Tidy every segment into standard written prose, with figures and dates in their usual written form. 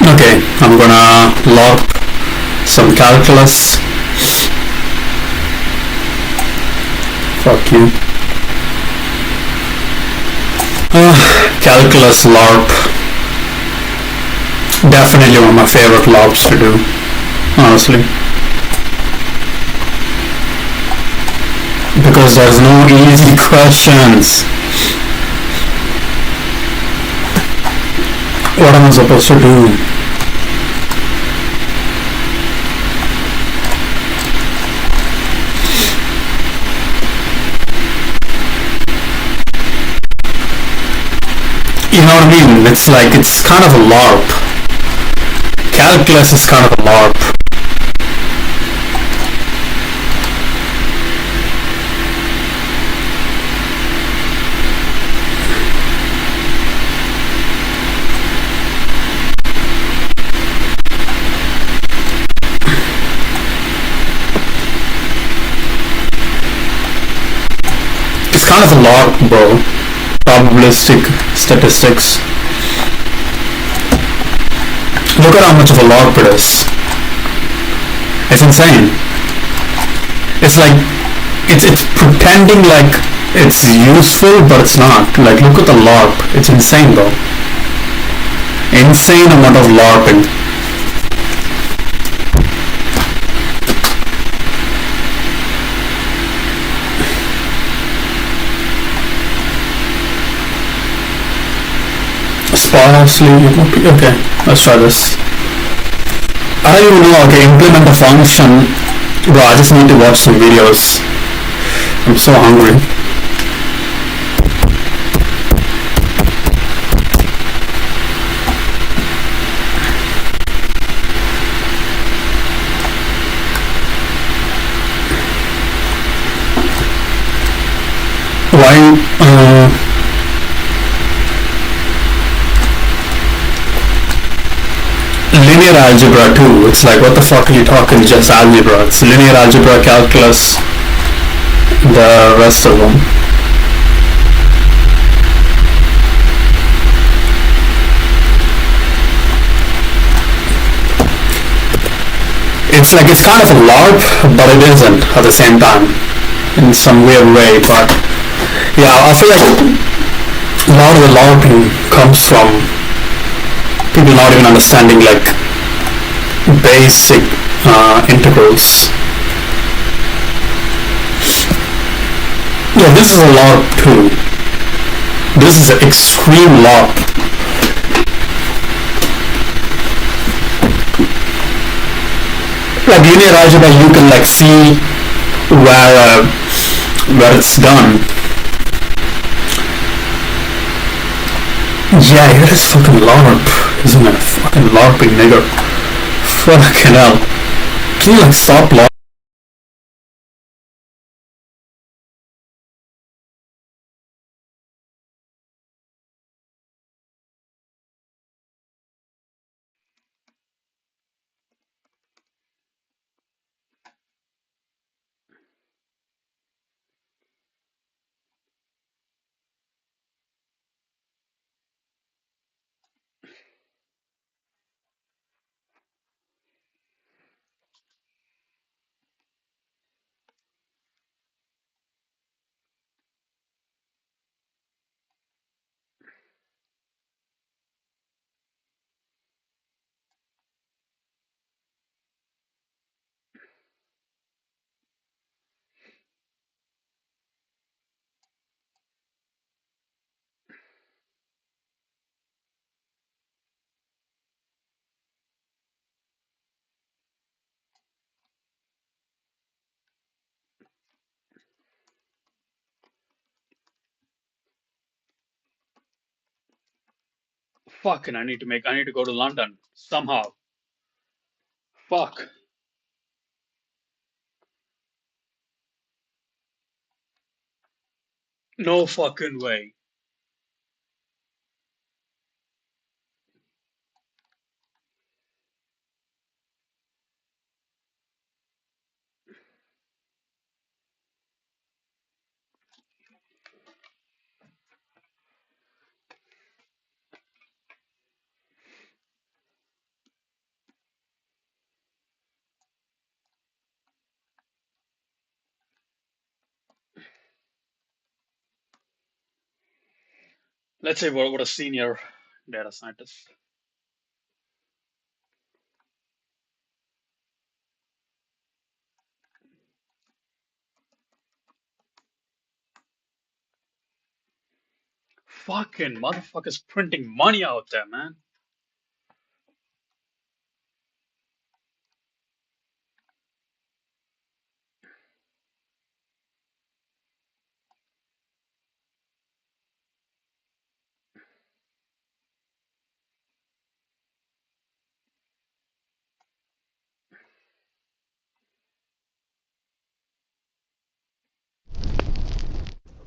Okay, I'm gonna log some calculus. Fuck you. Calculus LARP. Definitely one of my favorite LARPs to do, honestly. Because there's no easy questions. What am I supposed to do? You know what I mean? It's like, it's kind of a LARP. Calculus is kind of a LARP. It's kind of a LARP, bro. Probabilistic statistics. Look at how much of a LARP it is. It's insane. It's like, it's pretending like it's useful, but it's not. Like, look at the LARP. It's insane, though. Insane amount of LARPing. Sparsely. Okay, let's try this. I don't even know. Okay, implement a function. Bro, I just need to watch some videos. I'm so hungry. Why? Linear algebra too. It's like, what the fuck are you talking? Just algebra. It's linear algebra, calculus, the rest of them. It's like, it's kind of a LARP, but it isn't at the same time, in some weird way. But yeah, I feel like a lot of the LARPing comes from people not even understanding like basic integrals. Yeah, this is a LARP too. This is an extreme LARP. Like linear algebra, you can like see where it's done. Yeah, it is fucking LARP, isn't it? Fucking LARPing, nigga. Fucking hell. Can you like stop LARP? Fucking, I need to go to London somehow. Fuck. No fucking way. Let's say what a senior data scientist. Fucking motherfuckers printing money out there, man.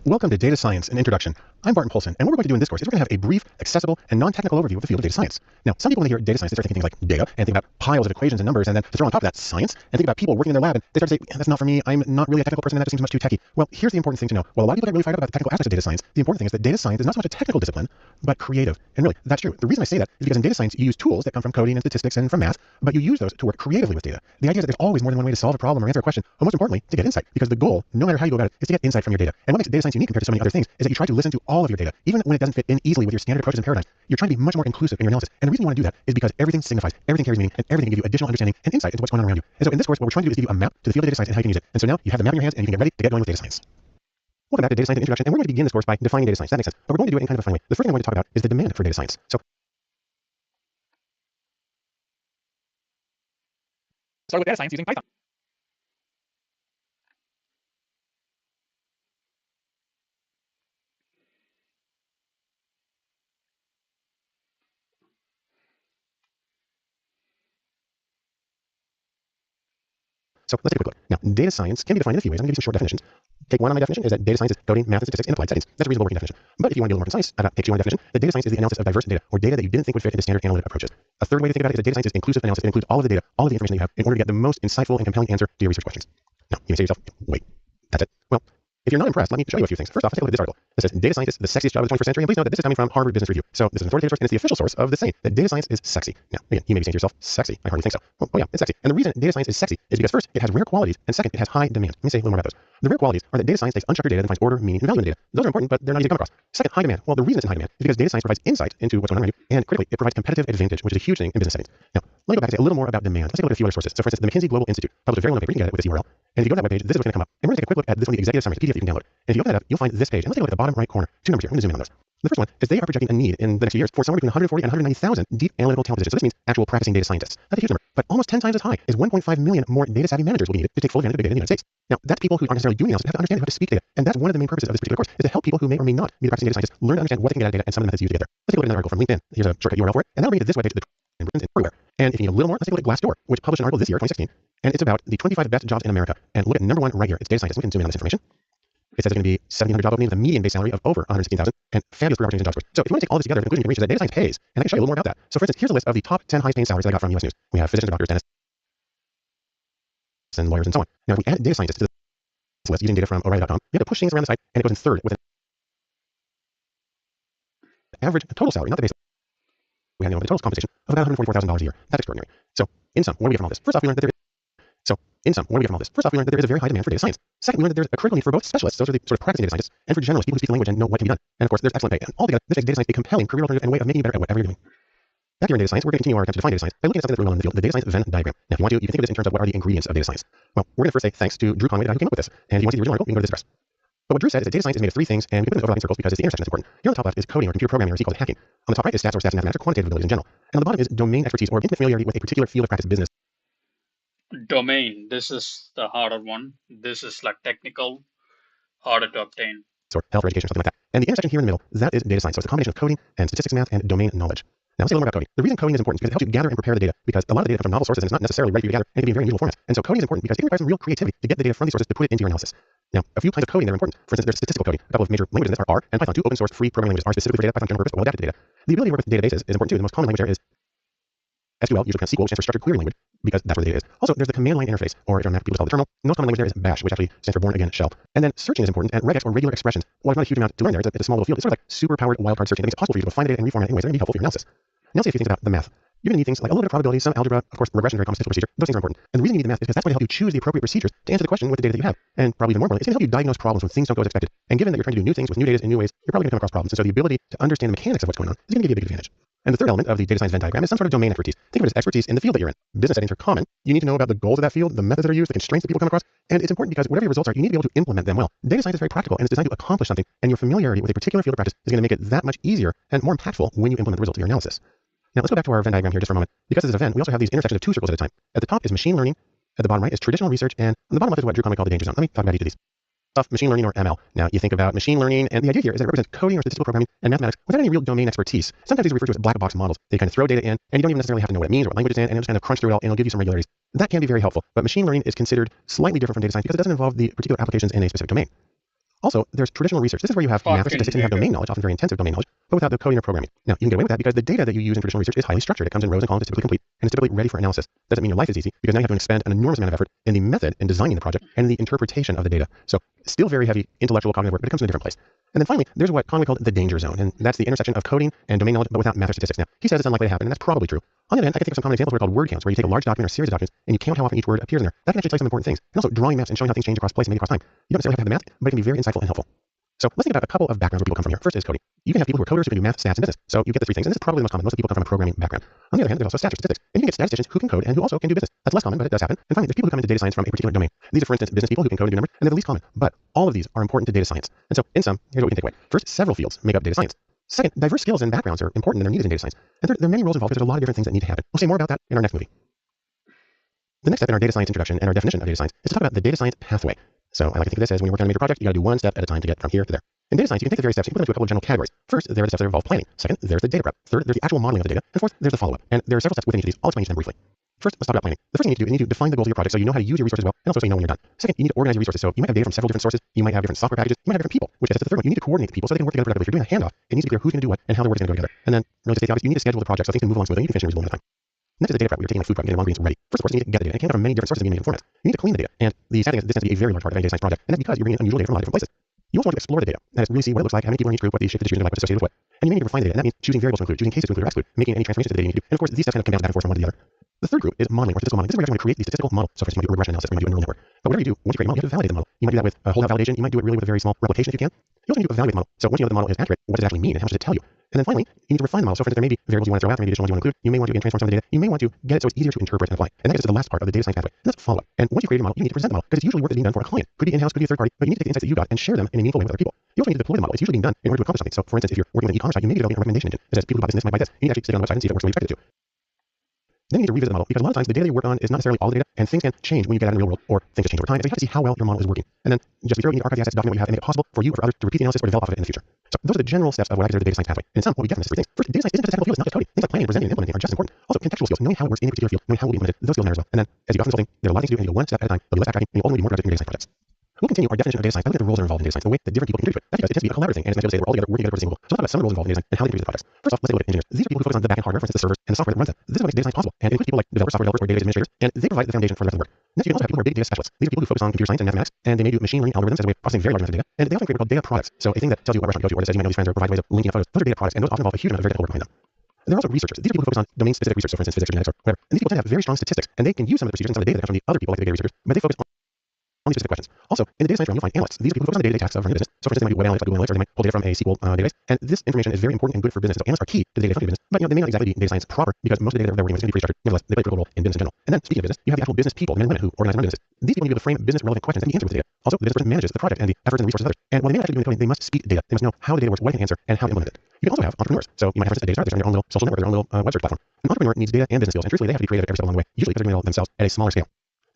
Welcome to Data Science, an Introduction. I'm Barton Polson, and what we're going to do in this course is we're going to have a brief, accessible, and non-technical overview of the field of data science. Now, some people when they hear data science, they start thinking things like data, and think about piles of equations and numbers, and then to throw on top of that science, and think about people working in their lab, and they start to say, that's not for me, I'm not really a technical person, and that just seems much too techy. Well, here's the important thing to know. While a lot of people get really fired up about the technical aspects of data science, the important thing is that data science is not so much a technical discipline, but creative. And really, that's true. The reason I say that is because in data science, you use tools that come from coding and statistics and from math, but you use those to work creatively with data. The idea is that there's always more than one way to solve a problem or answer a question, but most importantly, to get insight, because the goal, no matter how you go about it, is to get insight from your data. And what makes data science unique compared to so many other things is that you try to listen to all of your data, even when it doesn't fit in easily with your standard approaches and paradigms. You're trying to be much more inclusive in your analysis. And the reason you want to do that is because everything signifies, everything carries meaning, and everything can give you additional understanding and insight into what's going on around you. And so in this course, what we're trying to do is give you a map to the field of data science and how you can use it. And so now you have the map in your hands and you can get ready to get going with data science. Welcome back to Data Science Introduction, and we're going to begin this course by defining data science. That makes sense. But we're going to do it in kind of a fun way. The first thing I'm going to talk about is the demand for data science. So start with data science using Python. So let's take a quick look. Now, data science can be defined in a few ways. I'm going to give you some short definitions. Take one on my definition is that data science is coding, math, and statistics in applied settings. That's a reasonable working definition. But if you want to be a little more precise, take two on definition. That data science is the analysis of diverse data, or data that you didn't think would fit into standard analytic approaches. A third way to think about it is that data science is inclusive analysis. It includes all of the data, all of the information that you have in order to get the most insightful and compelling answer to your research questions. Now, you may say to yourself, wait, that's it? Well, if you're not impressed, let me show you a few things. First off, let's take a look at this article. It says, data science is the sexiest job of the 21st century. And please note that this is coming from Harvard Business Review. So this is an authoritative source, and it's the official source of the saying that data science is sexy. Now, again, you may be saying to yourself, sexy? I hardly think so. Oh yeah, it's sexy. And the reason data science is sexy is because first, it has rare qualities, and second, it has high demand. Let me say a little more about those. The rare qualities are that data science takes unstructured data and finds order, meaning, and value in the data. Those are important, but they're not easy to come across. Second, high demand. Well, the reason it's in high demand is because data science provides insight into what's going on around you, and critically, it provides competitive advantage, which is a huge thing in business settings. Now, let me go back and say a little more about demand. Let's take a look at a few other sources. So for instance, the McKinsey Global Institute published a very long paper. You can get it with this URL. And if you go to that webpage, this is what's going to come up. And we're going to take a quick look at this one, the executive summary, the PDF that you can download. And if you open that up, you'll find this page. And let's take a look at the bottom right corner. Two numbers here. I'm going to zoom in on those. The first one is they are projecting a need in the next few years for somewhere between 140 and 190,000 deep analytical talent positions. So this means actual practicing data scientists. That's a huge number, but almost 10 times as high is 1.5 million more data savvy managers will be needed to take full advantage of big data in the United States. Now, that's people who aren't necessarily doing analysis, but have to understand how to speak data. And that's one of the main purposes of this particular course, is to help people who may or may not be the practicing data scientists learn to understand what they can get out of data and some of the methods used to get there. Let's take a look at another article from LinkedIn. Here's a shortcut URL for it, and that'll bring you to this webpage, everywhere. And if you need a little more, let's take a look at Glassdoor, which published an article this year, 2016, and it's about the 25 best jobs in America. And look at number one right here. It's data scientists. We can zoom in on this information. It says it's going to be 1,700 job openings with a median base salary of over 116,000 and fabulous career opportunities and job scores. So if you want to take all this together, the conclusion you can reach is that data science pays. And I can show you a little more about that. So for instance, here's a list of the top 10 highest paying salaries that I got from US News. We have physicians, doctors, dentists, and lawyers, and so on. Now, if we add data scientists to this list using data from O'Reilly.com, we have to push things around the site, and it goes in third with an average total salary, not the base. We have the total compensation of about $144,000 a year. That's extraordinary. So in sum, what do we get from all this? First off, we learned that there is a very high demand for data science. Second, we learned that there's a critical need for both specialists, those are the sort of practicing data scientists, and for generalists, people who speak the language and know what can be done. And of course, there's excellent pay. And altogether, this makes data science a compelling career alternative and way of making you better at whatever you're doing. Back here in data science, we're going to continue our attempt to define data science by looking at something that's really well in the field, the data science Venn diagram. Now, if you want to, you can think of this in terms of what are the ingredients of data science. Well, we're going to first say thanks to Drew Conway, the guy who came up with this. And if you want to see the original article, you can go to this address. But what Drew said is that data science is made of three things, and we put it in overlapping circles because it's the intersection that's important. Here on the top left is coding or computer programming, or C called hacking. On the top right is stats or stats and mathematics or quantitative abilities in general. And on the bottom is domain expertise or intimate familiarity with a particular field of practice, business. Domain. This is the harder one. This is like technical, harder to obtain. Or health or education or something like that. And the intersection here in the middle, that is data science. So it's a combination of coding and statistics, math, and domain knowledge. Now let's say a little more about coding. The reason coding is important is because it helps you gather and prepare the data, because a lot of the data comes from novel sources and it's not necessarily ready for you to gather, and it can be in very unusual formats. And so coding is important because it requires some real creativity to get the data from these sources to put it into your analysis. Now, a few kinds of coding that are important. For instance, there's statistical coding. A couple of major languages in this are R and Python, two open source free programming languages. R specifically for data, Python general purpose, but well adapted to data. The ability to work with databases is important too. The most common language there is SQL, usually SQL, which stands for structured query language, because that's where the data is. Also, there's the command line interface, or if you're Mac, people call it the terminal. The most common language there is Bash, which actually stands for Born Again Shell. And then searching is important, and regex or regular expressions. While there's not a huge amount to learn there, it's a small little field. It's sort of like super powered wildcard searching. It makes it possible for you to find data and reformat it in ways that are going to be helpful for your analysis. Now let's say a few things about the math. You're going to need things like a little bit of probability, some algebra, of course, regression, very common statistical procedure. Those things are important. And the reason you need the math is because that's going to help you choose the appropriate procedures to answer the question with the data that you have. And probably even more importantly, it's going to help you diagnose problems when things don't go as expected. And given that you're trying to do new things with new data in new ways, you're probably going to come across problems. And so the ability to understand the mechanics of what's going on is going to give you a big advantage. And the third element of the data science Venn diagram is some sort of domain expertise. Think of it as expertise in the field that you're in. Business settings are common. You need to know about the goals of that field, the methods that are used, the constraints that people come across. And it's important because whatever your results are, you need to be able to implement them well. Data science is very practical and it's designed to accomplish something. And your familiarity with a particular field of practice is going to make it that much easier and more impactful when you implement the results of your analysis. Now let's go back to our Venn diagram here just for a moment. Because this is a Venn, we also have these intersections of two circles at a time. At the top is machine learning. At the bottom right is traditional research. And on the bottom left is what Drew Conway called the danger zone. Let me talk about each of these. Stuff, machine learning or ML. Now you think about machine learning, and the idea here is that it represents coding or statistical programming and mathematics without any real domain expertise. Sometimes these are referred to as black box models. They kind of throw data in, and you don't even necessarily have to know what it means or what language it's in, and it'll just kind of crunch through it all, and it'll give you some regularities. That can be very helpful, but machine learning is considered slightly different from data science because it doesn't involve the particular applications in a specific domain. Also, there's traditional research. This is where you have math or statistics and you have domain knowledge, often very intensive domain knowledge, but without the coding or programming. Now, you can get away with that because the data that you use in traditional research is highly structured. It comes in rows and columns, it's typically complete, and it's typically ready for analysis. Doesn't mean your life is easy because now you have to expend an enormous amount of effort in the method in designing the project and the interpretation of the data. So, still very heavy intellectual cognitive work, but it comes from a different place. And then finally, there's what Conway called the danger zone, and that's the intersection of coding and domain knowledge, but without math or statistics. Now, he says it's unlikely to happen, and that's probably true. On the other hand, I can think of some common examples where called word counts, where you take a large document or a series of documents and you count how often each word appears in there. That can actually tell you some important things. And also drawing maps and showing how things change across place and maybe across time. You don't necessarily have to have the math, but it can be very insightful and helpful. So let's think about a couple of backgrounds where people come from here. First is coding. You can have people who are coders who can do math, stats, and business. So you get the three things, and this is probably the most common. Most of the people come from a programming background. On the other hand, there's also statistics. And you can get statisticians who can code and who also can do business. That's less common, but it does happen. And finally, there's people who come into data science from a particular domain. These are, for instance, business people who can code and do numbers, and they're the least common. But all of these are important to data science. And so, in sum, here's what we can take away. First, several fields make up data science. Second, diverse skills and backgrounds are important and they're needed in data science. And third, there are many roles involved because there's a lot of different things that need to happen. We'll say more about that in our next movie. The next step in our data science introduction and our definition of data science is to talk about the data science pathway. So I like to think of this as when you're working on a major project, you got to do one step at a time to get from here to there. In data science, you can take the various steps and put them into a couple of general categories. First, there are the steps that involve planning. Second, there's the data prep. Third, there's the actual modeling of the data. And fourth, there's the follow-up. And there are several steps within each of these. I'll explain each of them briefly. First, let's talk about planning. The first thing you need to do is you need to define the goals of your project so you know how to use your resources well, and also so you know when you're done. Second, you need to organize your resources. So you might have data from several different sources. You might have different software packages. You might have different people, which gets us to the third one. You need to coordinate the people so they can work together productively. If you're doing a handoff, it needs to be clear who's going to do what and how the work is going to go together. And then, really to state the obvious, you need to schedule the project so things can move along smoothly and you can finish in a reasonable amount of time. Next is the data prep. You're taking like food prep and getting long greens ready. First, of course, you need to get the data. And it can come from many different sources and many different formats. You need to clean the data. And the sad thing is this tends to be a very large part of any data science project. And that's because you're bringing in unusual data from a lot of different places. You also want to explore the data and really see what it looks like, how many people are in each group, what the shape of the distribution is like, what's associated with what. And you may need to refine the data, and that means choosing variables to include, choosing cases to include or exclude, making any transformations to the data you need to do. And of course, these steps kind of come down and forth from one to the other. The third group is modeling or statistical modeling. This is where you're going to create the statistical model. So for instance, you might do regression analysis, you might do a neural network. But whatever you do, once you create a model, you have to validate the model. You might do that with a holdout validation. You might do it really with a very small replication if you can. You also need to evaluate the model. So once you know that the model is accurate, what does it actually mean and how much does it tell you? And then finally, you need to refine the model. So for instance, there may be variables you want to throw out, there may be additional ones you want to include. You may want to again transform some of the data. You may want to get it so it's easier to interpret and apply. And that gets us to the last part of the data science pathway. And that's follow-up. And once you create a model, you need to present the model because it's usually work that's being done for a client. Could be in-house, could be a third party, but you need to take the insights that you got and share them in a meaningful way with other people. You also need to deploy the model. It's usually being done in order to accomplish something. So for instance, if you're working on an e-commerce site, you may be developing a recommendation engine. It says people who buy this might buy this. You need to actually stick it on the website and see if it works the way you expect it to. Then you need to revisit the model because a lot of times the data you work on is not necessarily all the data and things can change when you get out in the real world or things change over time. And so you have to see how well your model is working. And then just be sure you need to archive the assets, document what you have, and make it possible for you or for others to repeat the analysis or develop off of it in the future. So those are the general steps of what I consider the data science pathway. And in sum, what we get from this is three things. First, data science isn't just a technical field, it's not just coding. Things like planning, presenting, and implementing are just as important. Also, contextual skills, knowing how it works in a particular field, knowing how it will be implemented, those skills matter as well. And then, as you go off consulting, there are a lot of things to do, and you go one step at a time, there'll be less backtracking, and you'll ultimately be more productive in your data science projects. We'll continue our definition of data science by looking at the roles that are involved in data science, the way that different people contribute to it. That's because it tends to be a collaborative thing, and it's meant to say we're all together, working together for the same goal. So let's talk about some of the roles involved in data science and how they contribute to the projects. First off, let's take a look at engineers. These are people who focus on the back-end hardware, for instance, the servers and the software that runs them. This is what makes data science possible, and it includes people like developers, software developers, or database administrators, and they provide the foundation for the rest of the work. Next, you can also have people who are big data specialists. These are people who focus on computer science and mathematics, and they may do machine learning algorithms as a way of processing very large amounts of data, and they often create what are called data products. So a thing that tells you what restaurant to go to, or that says you might know these friends, or provides ways of linking up photos. Those are data products, and those often involve a huge amount of very technical work behind them. And there are also researchers. These are people who focus on domain-specific research, so for instance, physics or genetics or whatever. And these people tend to have very strong statistics, and they can use some of the procedures and some of the data that comes from the other people, like the data researchers, but they focus on these specific questions. Also, in the data science realm, you'll find analysts. These are people who focus on the day-to-day tasks of running a business. So for instance, they might do web analytics, like Google Analytics, or they might pull data from a SQL database. And this information is very important and good for business. So analysts are key to the data function of business, but they may not exactly be data science proper because most of the data they're working with is going to be pretty structured. Nevertheless, they play a critical role in business in general. And then speaking of business, you have the actual business people, the men and women who organize and run businesses. These people need to be able to frame business relevant questions and be answered with data. Also, the business person manages the project and the efforts and the resources of others. And while they may not actually be doing the coding, they must speak data. They must know how the data works, what it can answer, and how to implement it. You can also have entrepreneurs. So you might have, for instance, a data startup. They're starting their own little social network, their own little web search platform. An entrepreneur needs data and business skills, and truthfully, they have to be creative every step along the way, usually because they're doing it all themselves at a smaller scale.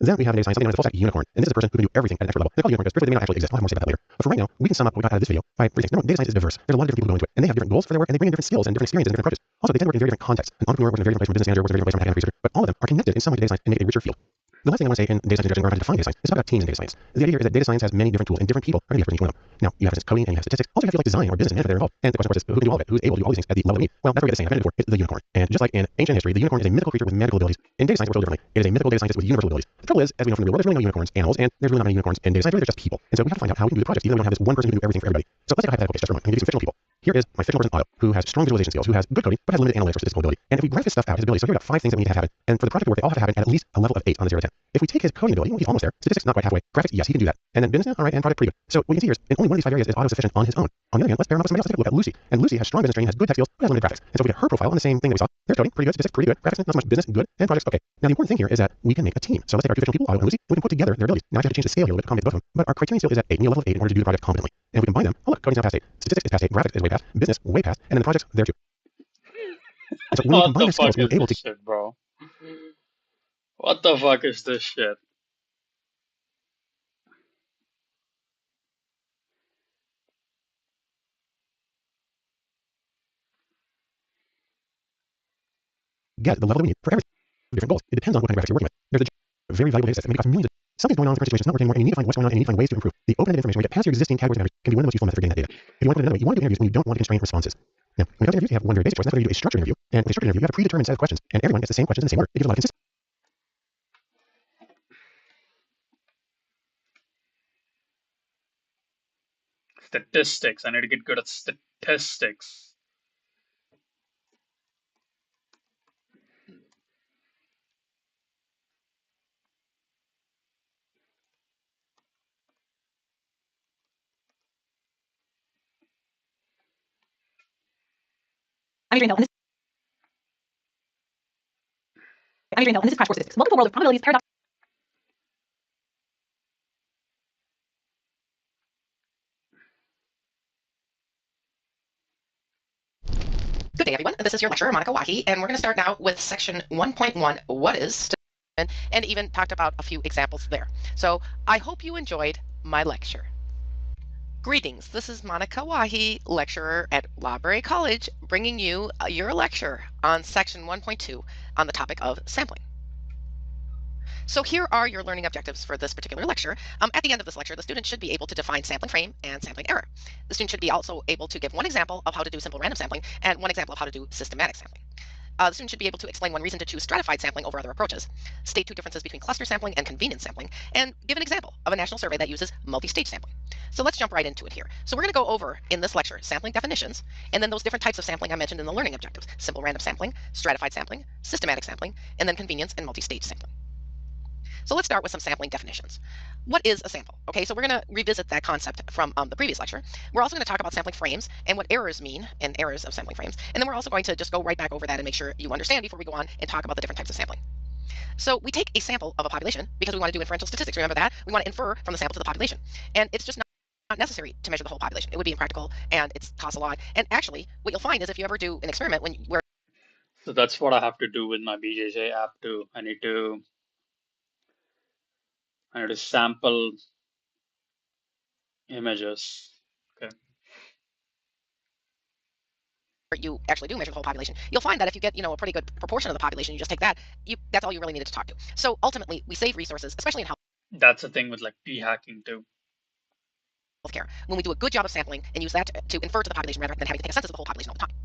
Then we have in data science something known as a full stack unicorn, and this is a person who can do everything at an expert level. They're called unicorn because truthfully they may not actually exist. I'll have more to say about that later. But for right now, we can sum up what we got out of this video by three things. Number one, data science is diverse. There's a lot of different people who go into it, and they have different goals for their work, and they bring in different skills and different experiences and different approaches. Also, they tend to work in very different contexts. An entrepreneur works in a very different place from a business manager, works in a very different place from an academic researcher, but all of them are connected in some way to data science and make it a richer field. The last thing I want to say in data science introduction, or how to define data science, is talk about teams in data science. The idea here is that data science has many different tools, and different people are going to be experts in each one of them. Now, you have coding, and you have statistics. Also, you have like design or business and management that are involved. And the question, of course, is who can do all of it? Who's able to do all these things at the level of need? Well, that's where we get the saying I've mentioned before. It's the unicorn. And just like in ancient history, the unicorn is a mythical creature with magical abilities. In data science, we're told differently. It is a mythical data scientist with universal abilities. The trouble is, as we know from the real world, there's really no unicorns, animals, and there's really not many unicorns in data science. Really, they're just people. And so we have to find out how we can do the project, even though we don't have this one person who can do everything for everybody. So let's take a hypothetical case just for a moment. I'm going to give you some fictional people. Here is my fictional person Otto, who has strong visualization skills, who has good coding, but has limited analytics or statistical ability. And if we graph this stuff out, his ability, so here we've got 5 things that we need to happen. And for the project to work, they all have to happen at least a level of 8 on the 0 to 10. If we take his coding ability, well, he's almost there. Statistics, not quite halfway. Graphics, yes, he can do that. And then business, all right, and product, pretty good. So what you can see here is in only one of these 5 areas is Otto sufficient on his own. On the other hand, let's pair him up with somebody else. Let's take a look at Lucy. And Lucy has strong business training, has good tech skills, but has limited graphics. And so we get her profile on the same thing that we saw. There's coding, pretty good. Statistics, pretty good. Graphics, not so much. Business, good. And projects, okay. Now the important thing here is that we can make a team. So let's take our 2 fictional people, Otto and Lucy, and we can put together their abilities. Now I have to change the scale here a little bit to accommodate both of them. But our criterion still is at 8. We need a level of 8 in order to do the project competently. And if we combine them, oh look, coding's now past 8. Statistics is past 8. Graphics is way past. Business, way past. And then the projects, there too. And so when we What combine the our skills, fuck we're is able this to shit, bro? What the fuck is this shit? get the level that we need for every different goals. It depends on what kind of graphics you're working with. There's a very valuable data set, and maybe millions of something's going on in the current situation, it's not working anymore, and you need to find what's going on, and you need to find ways to improve. The open-ended information we get past your existing categories of memories can be one of the most useful methods for getting that data. If you want to put it another way, you want to do interviews when you don't want to constrain responses. Now, when it comes to interviews, you have one very basic choice, and that's whether you do a structured interview. And with a structured interview, you have a predetermined set of questions, and everyone gets the same questions in the same order. It gives a lot of consistency. Statistics. I need to get good at statistics. I'm Adrian Hill, and this is Crash Course Statistics. Multiple world of probabilities, paradox. Good day, everyone. This is your lecturer, Monica Wahi, and we're going to start now with section 1.1, what is statistics, and even talked about a few examples there. So I hope you enjoyed my lecture. Greetings, this is Monica Wahi, lecturer at Library College, bringing you your lecture on section 1.2 on the topic of sampling. So here are your learning objectives for this particular lecture. At the end of this lecture, the student should be able to define sampling frame and sampling error. The student should be also able to give one example of how to do simple random sampling and one example of how to do systematic sampling. The student should be able to explain one reason to choose stratified sampling over other approaches, state 2 differences between cluster sampling and convenience sampling, and give an example of a national survey that uses multi-stage sampling. So let's jump right into it here. So we're going to go over in this lecture sampling definitions, and then those different types of sampling I mentioned in the learning objectives: simple random sampling, stratified sampling, systematic sampling, and then convenience and multi-stage sampling. So let's start with some sampling definitions. What is a sample? Okay, so we're going to revisit that concept from the previous lecture. We're also going to talk about sampling frames and what errors mean and errors of sampling frames. And then we're also going to just go right back over that and make sure you understand before we go on and talk about the different types of sampling. So we take a sample of a population because we want to do inferential statistics. Remember that? We want to infer from the sample to the population. And it's just not necessary to measure the whole population. It would be impractical and it costs a lot. And actually, what you'll find is if you ever do an experiment where So that's what I have to do with my BJJ app too. I need to sample images. Okay. you actually do measure the whole population, you'll find that if you get, a pretty good proportion of the population, you just take that, that's all you really needed to talk to. So ultimately, we save resources, especially in That's the thing with like p-hacking too. healthcare, when we do a good job of sampling and use that to infer to the population rather than having to take a census of the whole population all the time.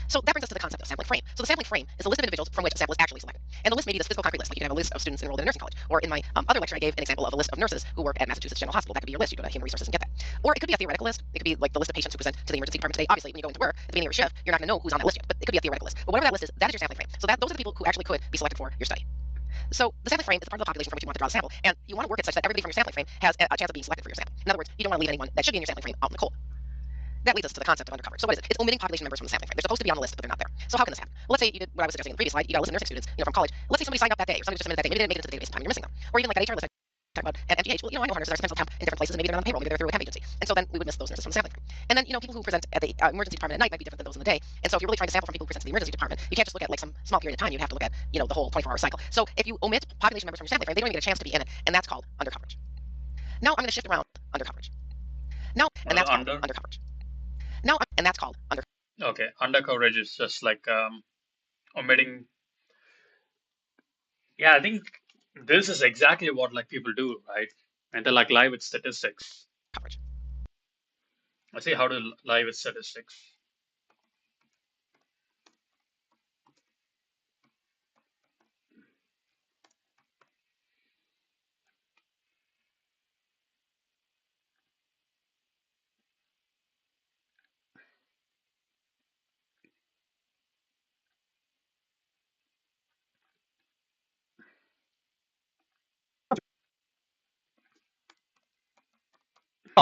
So that brings us to the concept of sampling frame. So the sampling frame is a list of individuals from which a sample is actually selected. And the list may be this physical concrete list, like you can have a list of students enrolled in a nursing college. Or in my other lecture, I gave an example of a list of nurses who work at Massachusetts General Hospital. That could be your list. You go to Human Resources and get that. Or it could be a theoretical list. It could be like the list of patients who present to the emergency department today. Obviously, when you go into work at the beginning of your shift, you're not going to know who's on that list yet, but it could be a theoretical list. But whatever that list is, that is your sampling frame. So those are the people who actually could be selected for your study. So the sampling frame is the part of the population from which you want to draw the sample, and you want to work it such that everybody from your sampling frame has a chance of being selected for your sample. In other words, you don't want to leave anyone that should be in your sampling frame out in the cold. That leads us to the concept of undercoverage. So what is it? It's omitting population members from the sampling frame. They're supposed to be on the list, but they're not there. So how can this happen? Well, let's say you did what I was suggesting in the previous slide. You got a list of nursing students, from college. Let's say somebody signed up that day, or somebody just submitted that day. Maybe they didn't make it into the database in time. You're missing them. Or even like that HR list I talked about at MGH. Well, I know nurses are sometimes temp in different places, and maybe they're not on the payroll. Maybe they're through a temp agency, and so then we would miss those nurses from the sampling frame. And then people who present at the emergency department at night might be different than those in the day. And so if you're really trying to sample from people who present to the emergency department, you can't just look at like some small period of time. You'd have to look at the whole 24-hour cycle. So if you omit population members from your sampling frame, they don't even get a chance to be in it, and that's called undercoverage. Now I'm going to shift around undercoverage. Now, and that's called undercoverage. Now, and that's called undercoverage. Okay, undercoverage is just like omitting. Yeah, I think this is exactly what like people do, right? And they like lie with statistics. Coverage. Let's see how to lie with statistics.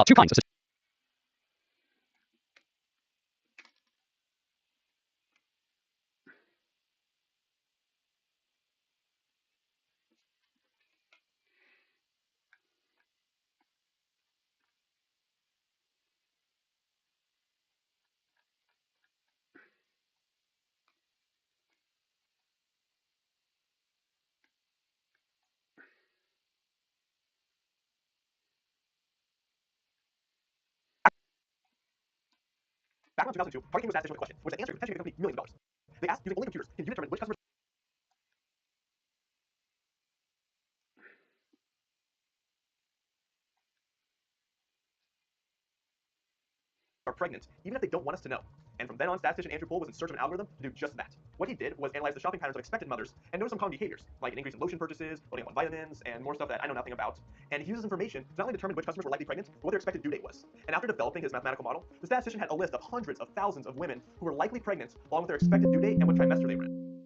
two kinds of Back around 2002, Target was asked this question, which the answer could potentially make the company millions of dollars. They asked, using only computers, can you determine which customers are pregnant, even if they don't want us to know? And from then on, statistician Andrew Pohl was in search of an algorithm to do just that. What he did was analyze the shopping patterns of expected mothers and notice some common behaviors, like an increase in lotion purchases, loading up on vitamins, and more stuff that I know nothing about. And he used this information to not only determine which customers were likely pregnant, but what their expected due date was. And after developing his mathematical model, the statistician had a list of hundreds of thousands of women who were likely pregnant, along with their expected due date and what trimester they were in.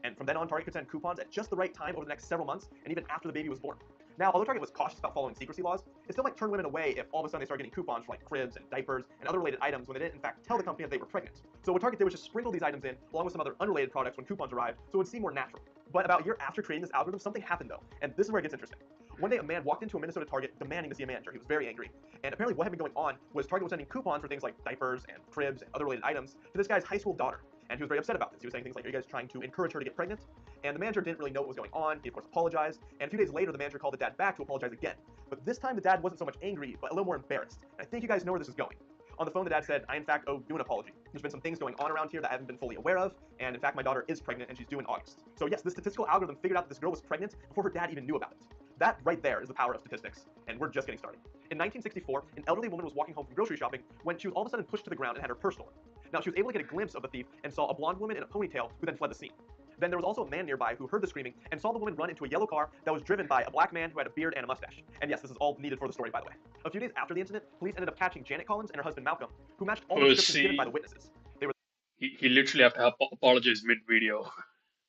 And from then on, Target could send coupons at just the right time over the next several months, and even after the baby was born. Now, although Target was cautious about following secrecy laws, it still might turn women away if all of a sudden they start getting coupons for like cribs and diapers and other related items when they didn't in fact tell the company that they were pregnant. So what Target did was just sprinkle these items in along with some other unrelated products when coupons arrived, so it would seem more natural. But about a year after creating this algorithm, something happened though, and this is where it gets interesting. One day, a man walked into a Minnesota Target demanding to see a manager. He was very angry. And apparently what had been going on was Target was sending coupons for things like diapers and cribs and other related items to this guy's high school daughter. And he was very upset about this. He was saying things like, are you guys trying to encourage her to get pregnant? And the manager didn't really know what was going on. He, of course, apologized. And a few days later, the manager called the dad back to apologize again. But this time, the dad wasn't so much angry, but a little more embarrassed. And I think you guys know where this is going. On the phone, the dad said, I in fact owe you an apology. There's been some things going on around here that I haven't been fully aware of, and in fact, my daughter is pregnant and she's due in August. So yes, the statistical algorithm figured out that this girl was pregnant before her dad even knew about it. That right there is the power of statistics, and we're just getting started. In 1964, an elderly woman was walking home from grocery shopping when she was all of a sudden pushed to the ground and had her purse stolen. Now, she was able to get a glimpse of the thief and saw a blonde woman in a ponytail who then fled the scene. Then there was also a man nearby who heard the screaming and saw the woman run into a yellow car that was driven by a black man who had a beard and a mustache. And yes, this is all needed for the story, by the way. A few days after the incident, police ended up catching Janet Collins and her husband Malcolm, who matched all the descriptions given by the witnesses. They were He literally have to apologize mid-video. then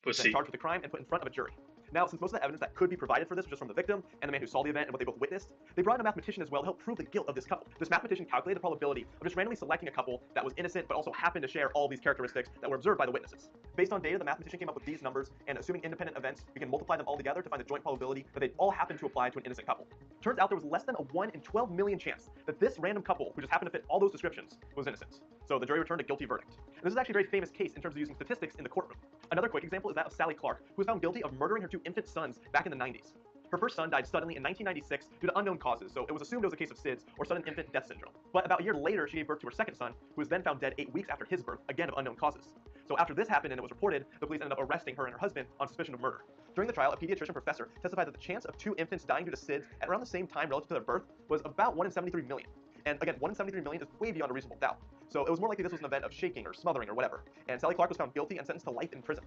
Pussy. charged with the crime and put in front of a jury. Now, since most of the evidence that could be provided for this was just from the victim and the man who saw the event and what they both witnessed, they brought in a mathematician as well to help prove the guilt of this couple. This mathematician calculated the probability of just randomly selecting a couple that was innocent but also happened to share all these characteristics that were observed by the witnesses. Based on data, the mathematician came up with these numbers, and assuming independent events, we can multiply them all together to find the joint probability that they all happened to apply to an innocent couple. Turns out there was less than a 1 in 12 million chance that this random couple, who just happened to fit all those descriptions, was innocent. So the jury returned a guilty verdict. And this is actually a very famous case in terms of using statistics in the courtroom. Another quick example is that of Sally Clark, who was found guilty of murdering her 2 infant sons back in the 90s. Her first son died suddenly in 1996 due to unknown causes, so it was assumed it was a case of SIDS, or sudden infant death syndrome. But about a year later, she gave birth to her second son, who was then found dead 8 weeks after his birth, again of unknown causes. So after this happened and it was reported, the police ended up arresting her and her husband on suspicion of murder. During the trial, a pediatrician professor testified that the chance of 2 infants dying due to SIDS at around the same time relative to their birth was about 1 in 73 million. And again, 1 in 73 million is way beyond a reasonable doubt. So it was more likely this was an event of shaking or smothering or whatever. And Sally Clark was found guilty and sentenced to life in prison.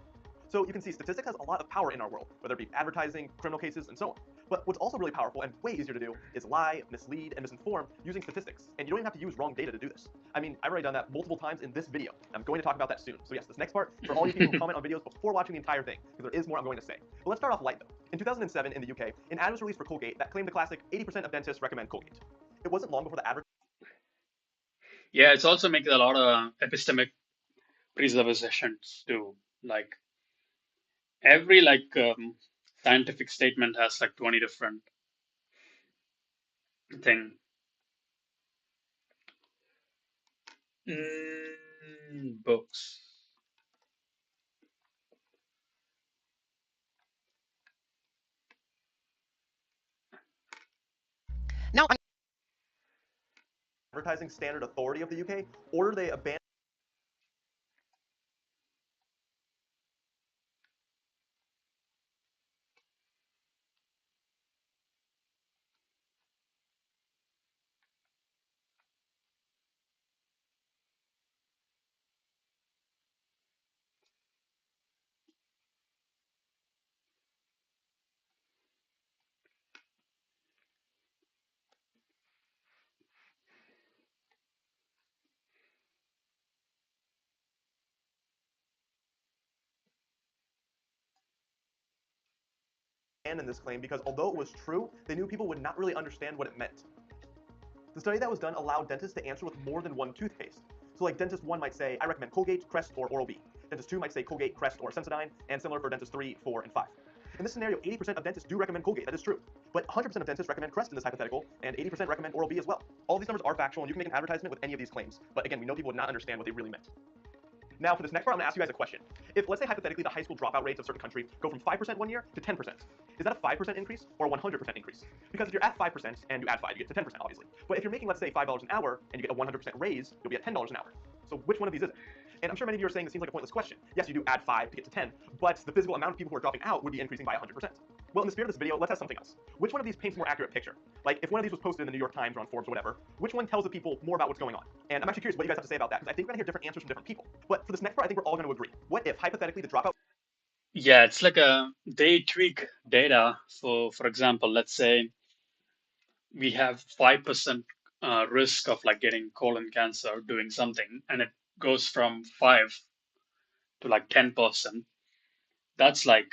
So you can see statistics has a lot of power in our world, whether it be advertising, criminal cases, and so on. But what's also really powerful and way easier to do is lie, mislead, and misinform using statistics. And you don't even have to use wrong data to do this. I mean, I've already done that multiple times in this video. I'm going to talk about that soon. So yes, this next part, for all you people who comment on videos before watching the entire thing, because there is more I'm going to say. But let's start off light though. In 2007 in the UK, an ad was released for Colgate that claimed the classic 80% of dentists recommend Colgate. It wasn't long before the advertising Yeah, it's also making a lot of epistemic presuppositions too. Like every scientific statement has like 20 different thing. Books. Now, advertising standard authority of the UK ordered they abandon this claim because although it was true, they knew people would not really understand what it meant. The study that was done allowed dentists to answer with more than one toothpaste. So like dentist 1 might say, I recommend Colgate, Crest, or Oral-B. Dentist 2 might say Colgate, Crest, or Sensodyne, and similar for dentist 3, 4, and 5. In this scenario, 80% of dentists do recommend Colgate, that is true. But 100% of dentists recommend Crest in this hypothetical, and 80% recommend Oral-B as well. All these numbers are factual, and you can make an advertisement with any of these claims. But again, we know people would not understand what they really meant. Now, for this next part, I'm going to ask you guys a question. If, let's say, hypothetically, the high school dropout rates of a certain country go from 5% one year to 10%, is that a 5% increase or a 100% increase? Because if you're at 5% and you add 5, you get to 10%, obviously. But if you're making, let's say, $5 an hour and you get a 100% raise, you'll be at $10 an hour. So which one of these is it? And I'm sure many of you are saying this seems like a pointless question. Yes, you do add 5 to get to 10, but the physical amount of people who are dropping out would be increasing by 100%. Well, in the spirit of this video, let's have something else. Which one of these paints a more accurate picture? Like, if one of these was posted in the New York Times or on Forbes or whatever, which one tells the people more about what's going on? And I'm actually curious what you guys have to say about that, because I think we're going to hear different answers from different people. But for this next part, I think we're all going to agree. What if, hypothetically, the dropout... Yeah, it's like they tweak data. For example, let's say we have 5% risk of like getting colon cancer doing something, and it goes from 5 to like 10%. That's like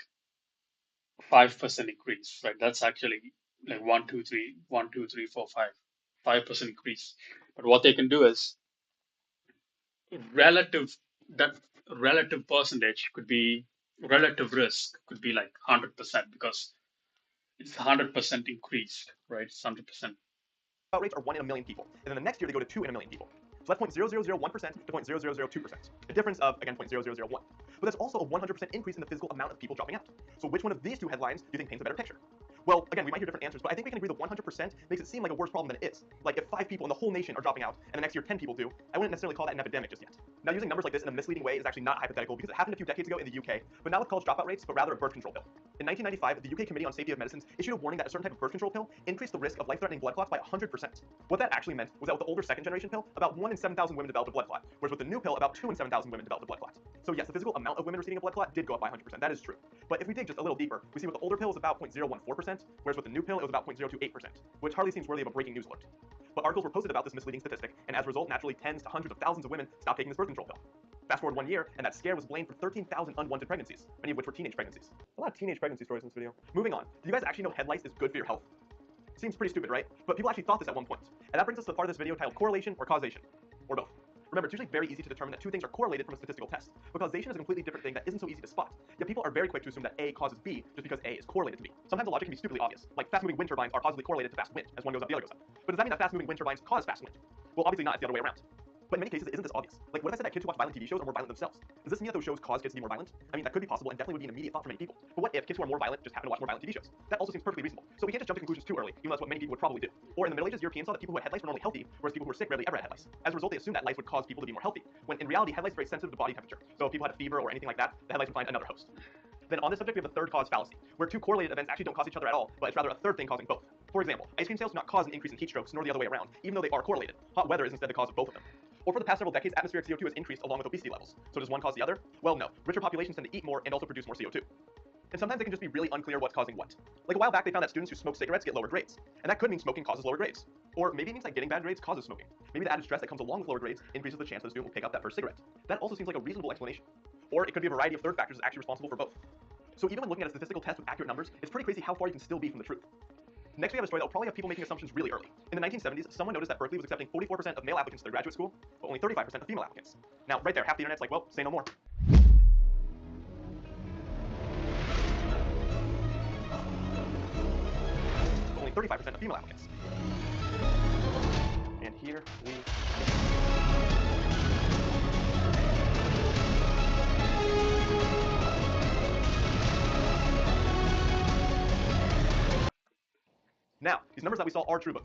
5% increase, right? That's actually like 1, 2, 3, 1, 2, 3, 4, 5, 5% increase. But what they can do is that relative percentage could be relative risk could be like 100% because it's 100% increased, right? It's 100%. rates are 1 in a million people, and then the next year they go to 2 in a million people. So that's 0.0001% to 0.0002%, a difference of, again, 0.0001. But that's also a 100% increase in the physical amount of people dropping out. So which one of these two headlines do you think paints a better picture? Well, again, we might hear different answers, but I think we can agree that 100% makes it seem like a worse problem than it is. Like, if 5 people in the whole nation are dropping out, and the next year 10 people do, I wouldn't necessarily call that an epidemic just yet. Now, using numbers like this in a misleading way is actually not hypothetical because it happened a few decades ago in the UK, but not with college dropout rates, but rather a birth control pill. In 1995, the UK Committee on Safety of Medicines issued a warning that a certain type of birth control pill increased the risk of life-threatening blood clots by 100%. What that actually meant was that with the older second-generation pill, about 1 in 7,000 women developed a blood clot, whereas with the new pill, about 2 in 7,000 women developed a blood clot. So yes, the physical amount of women receiving a blood clot did go up by 100%, that is true. But if we dig just a little deeper, we see with the older pill is about 0.014%, whereas with the new pill it was about 0.028%, which hardly seems worthy of a breaking news alert. But articles were posted about this misleading statistic, and as a result, naturally tens to hundreds of thousands of women stopped taking this birth control pill. Fast forward 1 year, and that scare was blamed for 13,000 unwanted pregnancies, many of which were teenage pregnancies. A lot of teenage pregnancy stories in this video. Moving on, do you guys actually know head lice is good for your health? Seems pretty stupid, right? But people actually thought this at one point. And that brings us to the part of this video titled correlation or causation, or both. Remember, it's usually very easy to determine that two things are correlated from a statistical test, but causation is a completely different thing that isn't so easy to spot. Yet people are very quick to assume that A causes B just because A is correlated to B. Sometimes the logic can be stupidly obvious, like fast-moving wind turbines are positively correlated to fast wind. As one goes up, the other goes up. But does that mean that fast-moving wind turbines cause fast wind? Well, obviously not, it's the other way around. But in many cases, it isn't this obvious. Like, what if I said that kids who watch violent TV shows are more violent themselves? Does this mean that those shows cause kids to be more violent? I mean, that could be possible and definitely would be an immediate thought for many people. But what if kids who are more violent just happen to watch more violent TV shows? That also seems perfectly reasonable. So we can't just jump to conclusions too early, even though that's what many people would probably do. Or in the Middle Ages, Europeans saw that people who had head lice were normally healthy, whereas people who were sick rarely ever had head lice. As a result, they assumed that lice would cause people to be more healthy, when in reality, head lice are very sensitive to body temperature. So if people had a fever or anything like that, the head lice would find another host. Then on this subject, we have the third cause fallacy, where two correlated events actually don't cause each other at all, but it's rather a third thing causing both. For example, ice cream sales do not cause an increase in heat strokes, nor the other way around, even though they are correlated. Hot weather is instead the cause of both of them. Or for the past several decades, atmospheric CO2 has increased along with obesity levels. So does one cause the other? Well, no. Richer populations tend to eat more and also produce more CO2. And sometimes it can just be really unclear what's causing what. Like a while back, they found that students who smoke cigarettes get lower grades. And that could mean smoking causes lower grades. Or maybe it means that getting bad grades causes smoking. Maybe the added stress that comes along with lower grades increases the chance that a student will pick up that first cigarette. That also seems like a reasonable explanation. Or it could be a variety of third factors actually responsible for both. So even when looking at a statistical test with accurate numbers, it's pretty crazy how far you can still be from the truth. Next, we have a story that will probably have people making assumptions really early. In the 1970s, someone noticed that Berkeley was accepting 44% of male applicants to their graduate school, but only 35% of female applicants. Now, right there, half the internet's like, well, say no more. But only 35% of female applicants. And here we go. Now, these numbers that we saw are true, but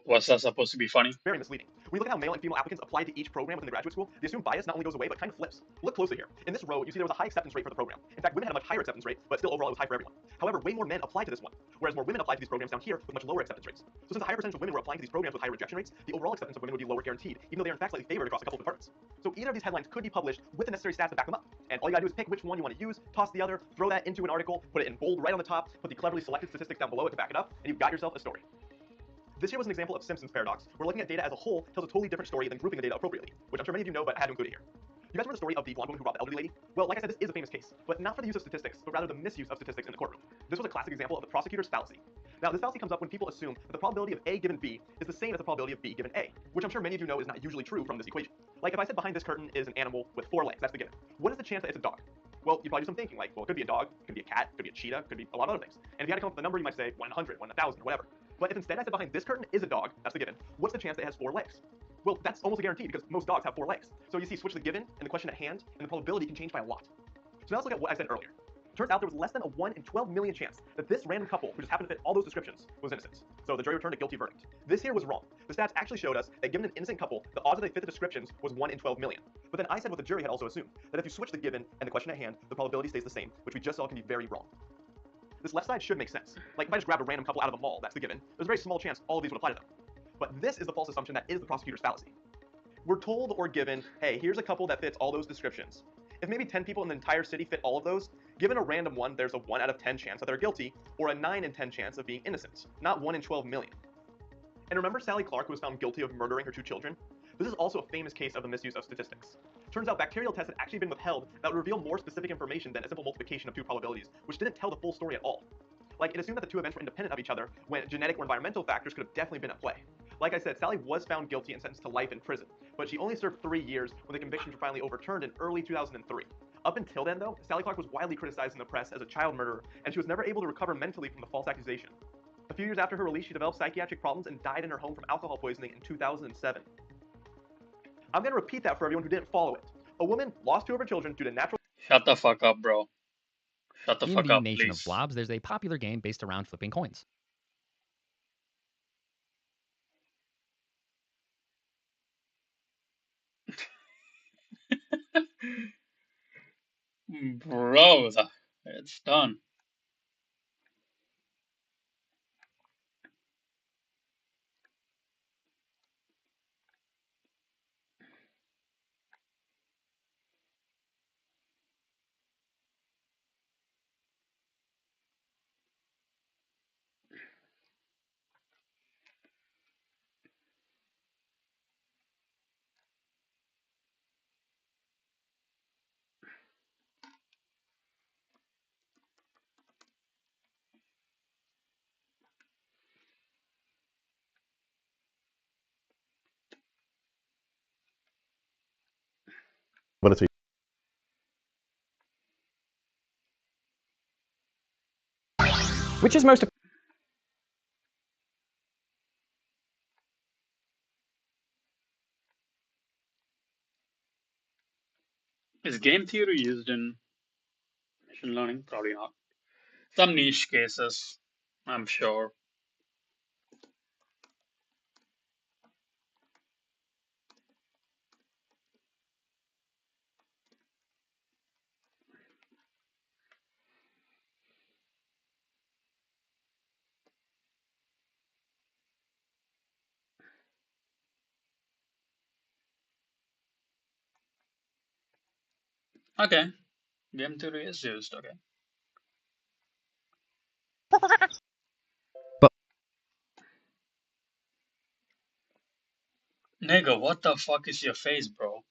Was that supposed to be funny? very misleading. When you look at how male and female applicants apply to each program within the graduate school, the assumed bias not only goes away, but kind of flips. Look closely here. In this row, you see there was a high acceptance rate for the program. In fact, women had a much higher acceptance rate, but still overall it was high for everyone. However, way more men applied to this one, whereas more women applied to these programs down here with much lower acceptance rates. So since a higher percentage of women were applying to these programs with higher rejection rates, the overall acceptance of women would be lower guaranteed, even though they are in fact slightly favored across a couple of departments. So either of these headlines could be published with the necessary stats to back them up. And all you gotta do is pick which one you want to use, toss the other, throw that into an article, put it in bold right on the top, put the cleverly selected statistics down below it to back it up, and you've got yourself a story. This here was an example of Simpson's paradox, where looking at data as a whole tells a totally different story than grouping the data appropriately, which I'm sure many of you know, but I had to include it here. You guys remember the story of the blonde woman who robbed the elderly lady? Well, like I said, this is a famous case, but not for the use of statistics, but rather the misuse of statistics in the courtroom. This was a classic example of the prosecutor's fallacy. Now, this fallacy comes up when people assume that the probability of A given B is the same as the probability of B given A, which I'm sure many of you know is not usually true from this equation. Like, if I said behind this curtain is an animal with 4 legs, that's the given. What is the chance that it's a dog? Well, you probably do some thinking, like, well, it could be a dog, it could be a cat, it could be a cheetah, it could be a lot of other things. And if you had to come up with a number, you might say 1 in 100, 1 in 1,000, whatever. But if instead I said behind this curtain is a dog, that's the given, what's the chance that it has 4 legs? Well, that's almost a guarantee because most dogs have 4 legs. So you see, switch the given and the question at hand, and the probability can change by a lot. So now let's look at what I said earlier. Turns out there was less than a 1 in 12 million chance that this random couple, who just happened to fit all those descriptions, was innocent. So the jury returned a guilty verdict. This here was wrong. The stats actually showed us that given an innocent couple, the odds that they fit the descriptions was 1 in 12 million. But then I said what the jury had also assumed, that if you switch the given and the question at hand, the probability stays the same, which we just saw can be very wrong. This left side should make sense. Like, if I just grabbed a random couple out of the mall, that's the given, there's a very small chance all of these would apply to them. But this is the false assumption that is the prosecutor's fallacy. We're told or given, hey, here's a couple that fits all those descriptions. If maybe 10 people in the entire city fit all of those, given a random one, there's a 1 out of 10 chance that they're guilty, or a 9 in 10 chance of being innocent, not 1 in 12 million. And remember Sally Clark, who was found guilty of murdering her 2 children? This is also a famous case of the misuse of statistics. Turns out bacterial tests had actually been withheld that would reveal more specific information than a simple multiplication of 2 probabilities, which didn't tell the full story at all. Like, it assumed that the 2 events were independent of each other, when genetic or environmental factors could have definitely been at play. Like I said, Sally was found guilty and sentenced to life in prison, but she only served 3 years when the convictions were finally overturned in early 2003. Up until then, though, Sally Clark was widely criticized in the press as a child murderer, and she was never able to recover mentally from the false accusation. A few years after her release, she developed psychiatric problems and died in her home from alcohol poisoning in 2007. I'm going to repeat that for everyone who didn't follow it. A woman lost 2 of her children due to natural... Shut the fuck up, bro. Shut the fuck In the up, Nation please. of Blobs, there's a popular game based around flipping coins. Bro, it's done. Ability. Which is most Is game theory used in machine learning? Probably not. Some niche cases, I'm sure. Okay. Game theory is used, okay. Nigga, what the fuck is your face, bro?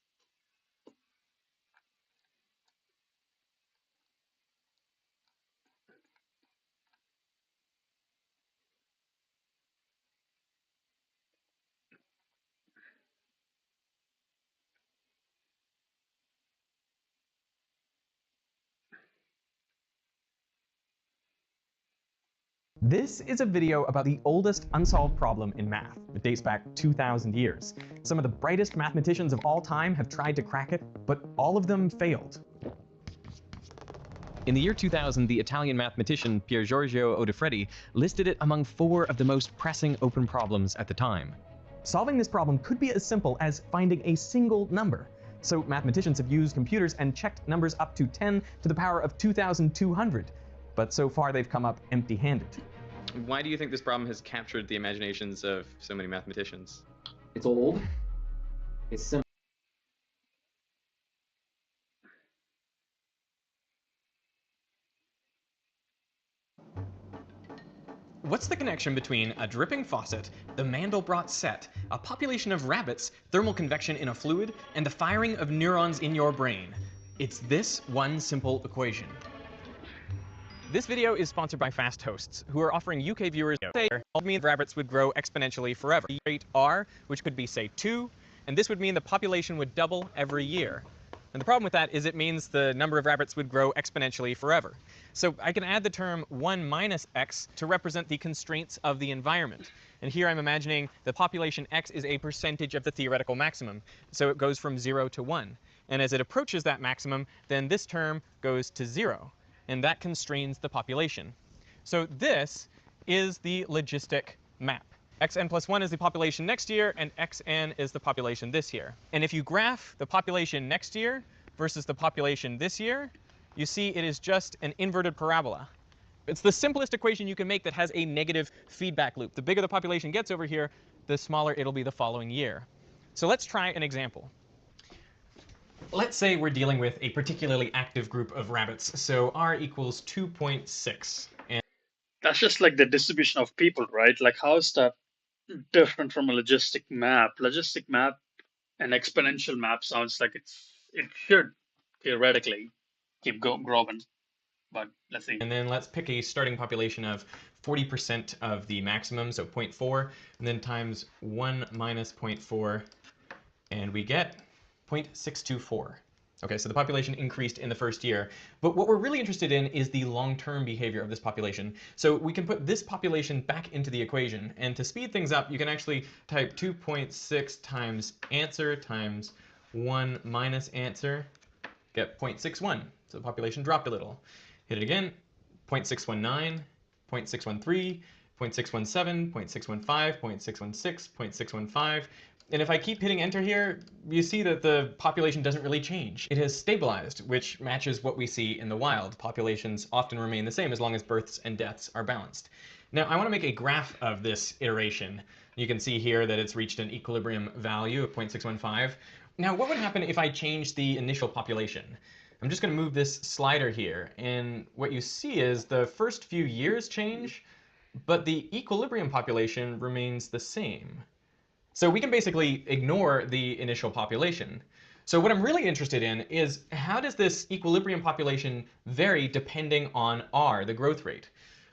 This is a video about the oldest unsolved problem in math. It dates back 2,000 years. Some of the brightest mathematicians of all time have tried to crack it, but all of them failed. In the year 2000, the Italian mathematician Pier Giorgio Odifreddi listed it among 4 of the most pressing open problems at the time. Solving this problem could be as simple as finding a single number. So mathematicians have used computers and checked numbers up to 10 to the power of 2,200. But so far they've come up empty-handed. Why do you think this problem has captured the imaginations of so many mathematicians? It's old. It's simple. What's the connection between a dripping faucet, the Mandelbrot set, a population of rabbits, thermal convection in a fluid, and the firing of neurons in your brain? It's this one simple equation. This video is sponsored by Fast Hosts, who are offering UK viewers all mean rabbits would grow exponentially forever. Rate R, which could be say 2, and this would mean the population would double every year. And the problem with that is it means the number of rabbits would grow exponentially forever. So I can add the term 1 minus x to represent the constraints of the environment. And here I'm imagining the population x is a percentage of the theoretical maximum. So it goes from 0 to 1. And as it approaches that maximum, then this term goes to 0. And that constrains the population. So this is the logistic map. xn plus 1 is the population next year, and xn is the population this year. And if you graph the population next year versus the population this year, you see it is just an inverted parabola. It's the simplest equation you can make that has a negative feedback loop. The bigger the population gets over here, the smaller it'll be the following year. So let's try an example. Let's say we're dealing with a particularly active group of rabbits. So r equals 2.6. And That's just like the distribution of people, right? Like, how is that different from a logistic map? Logistic map and exponential map sounds like it should theoretically keep growing, but let's see. And then let's pick a starting population of 40% of the maximum, so 0.4, and then times 1 minus 0.4, and we get 0.624. Okay, so the population increased in the first year. But what we're really interested in is the long-term behavior of this population. So we can put this population back into the equation. And to speed things up, you can actually type 2.6 times answer times 1 minus answer, get 0.61. So the population dropped a little. Hit it again, 0.619, 0.613, 0.617, 0.615, 0.616, 0.615. And if I keep hitting enter here, you see that the population doesn't really change. It has stabilized, which matches what we see in the wild. Populations often remain the same as long as births and deaths are balanced. Now, I want to make a graph of this iteration. You can see here that it's reached an equilibrium value of 0.615. Now, what would happen if I changed the initial population? I'm just going to move this slider here, and what you see is the first few years change, but the equilibrium population remains the same. So we can basically ignore the initial population. So what I'm really interested in is how does this equilibrium population vary depending on R, the growth rate?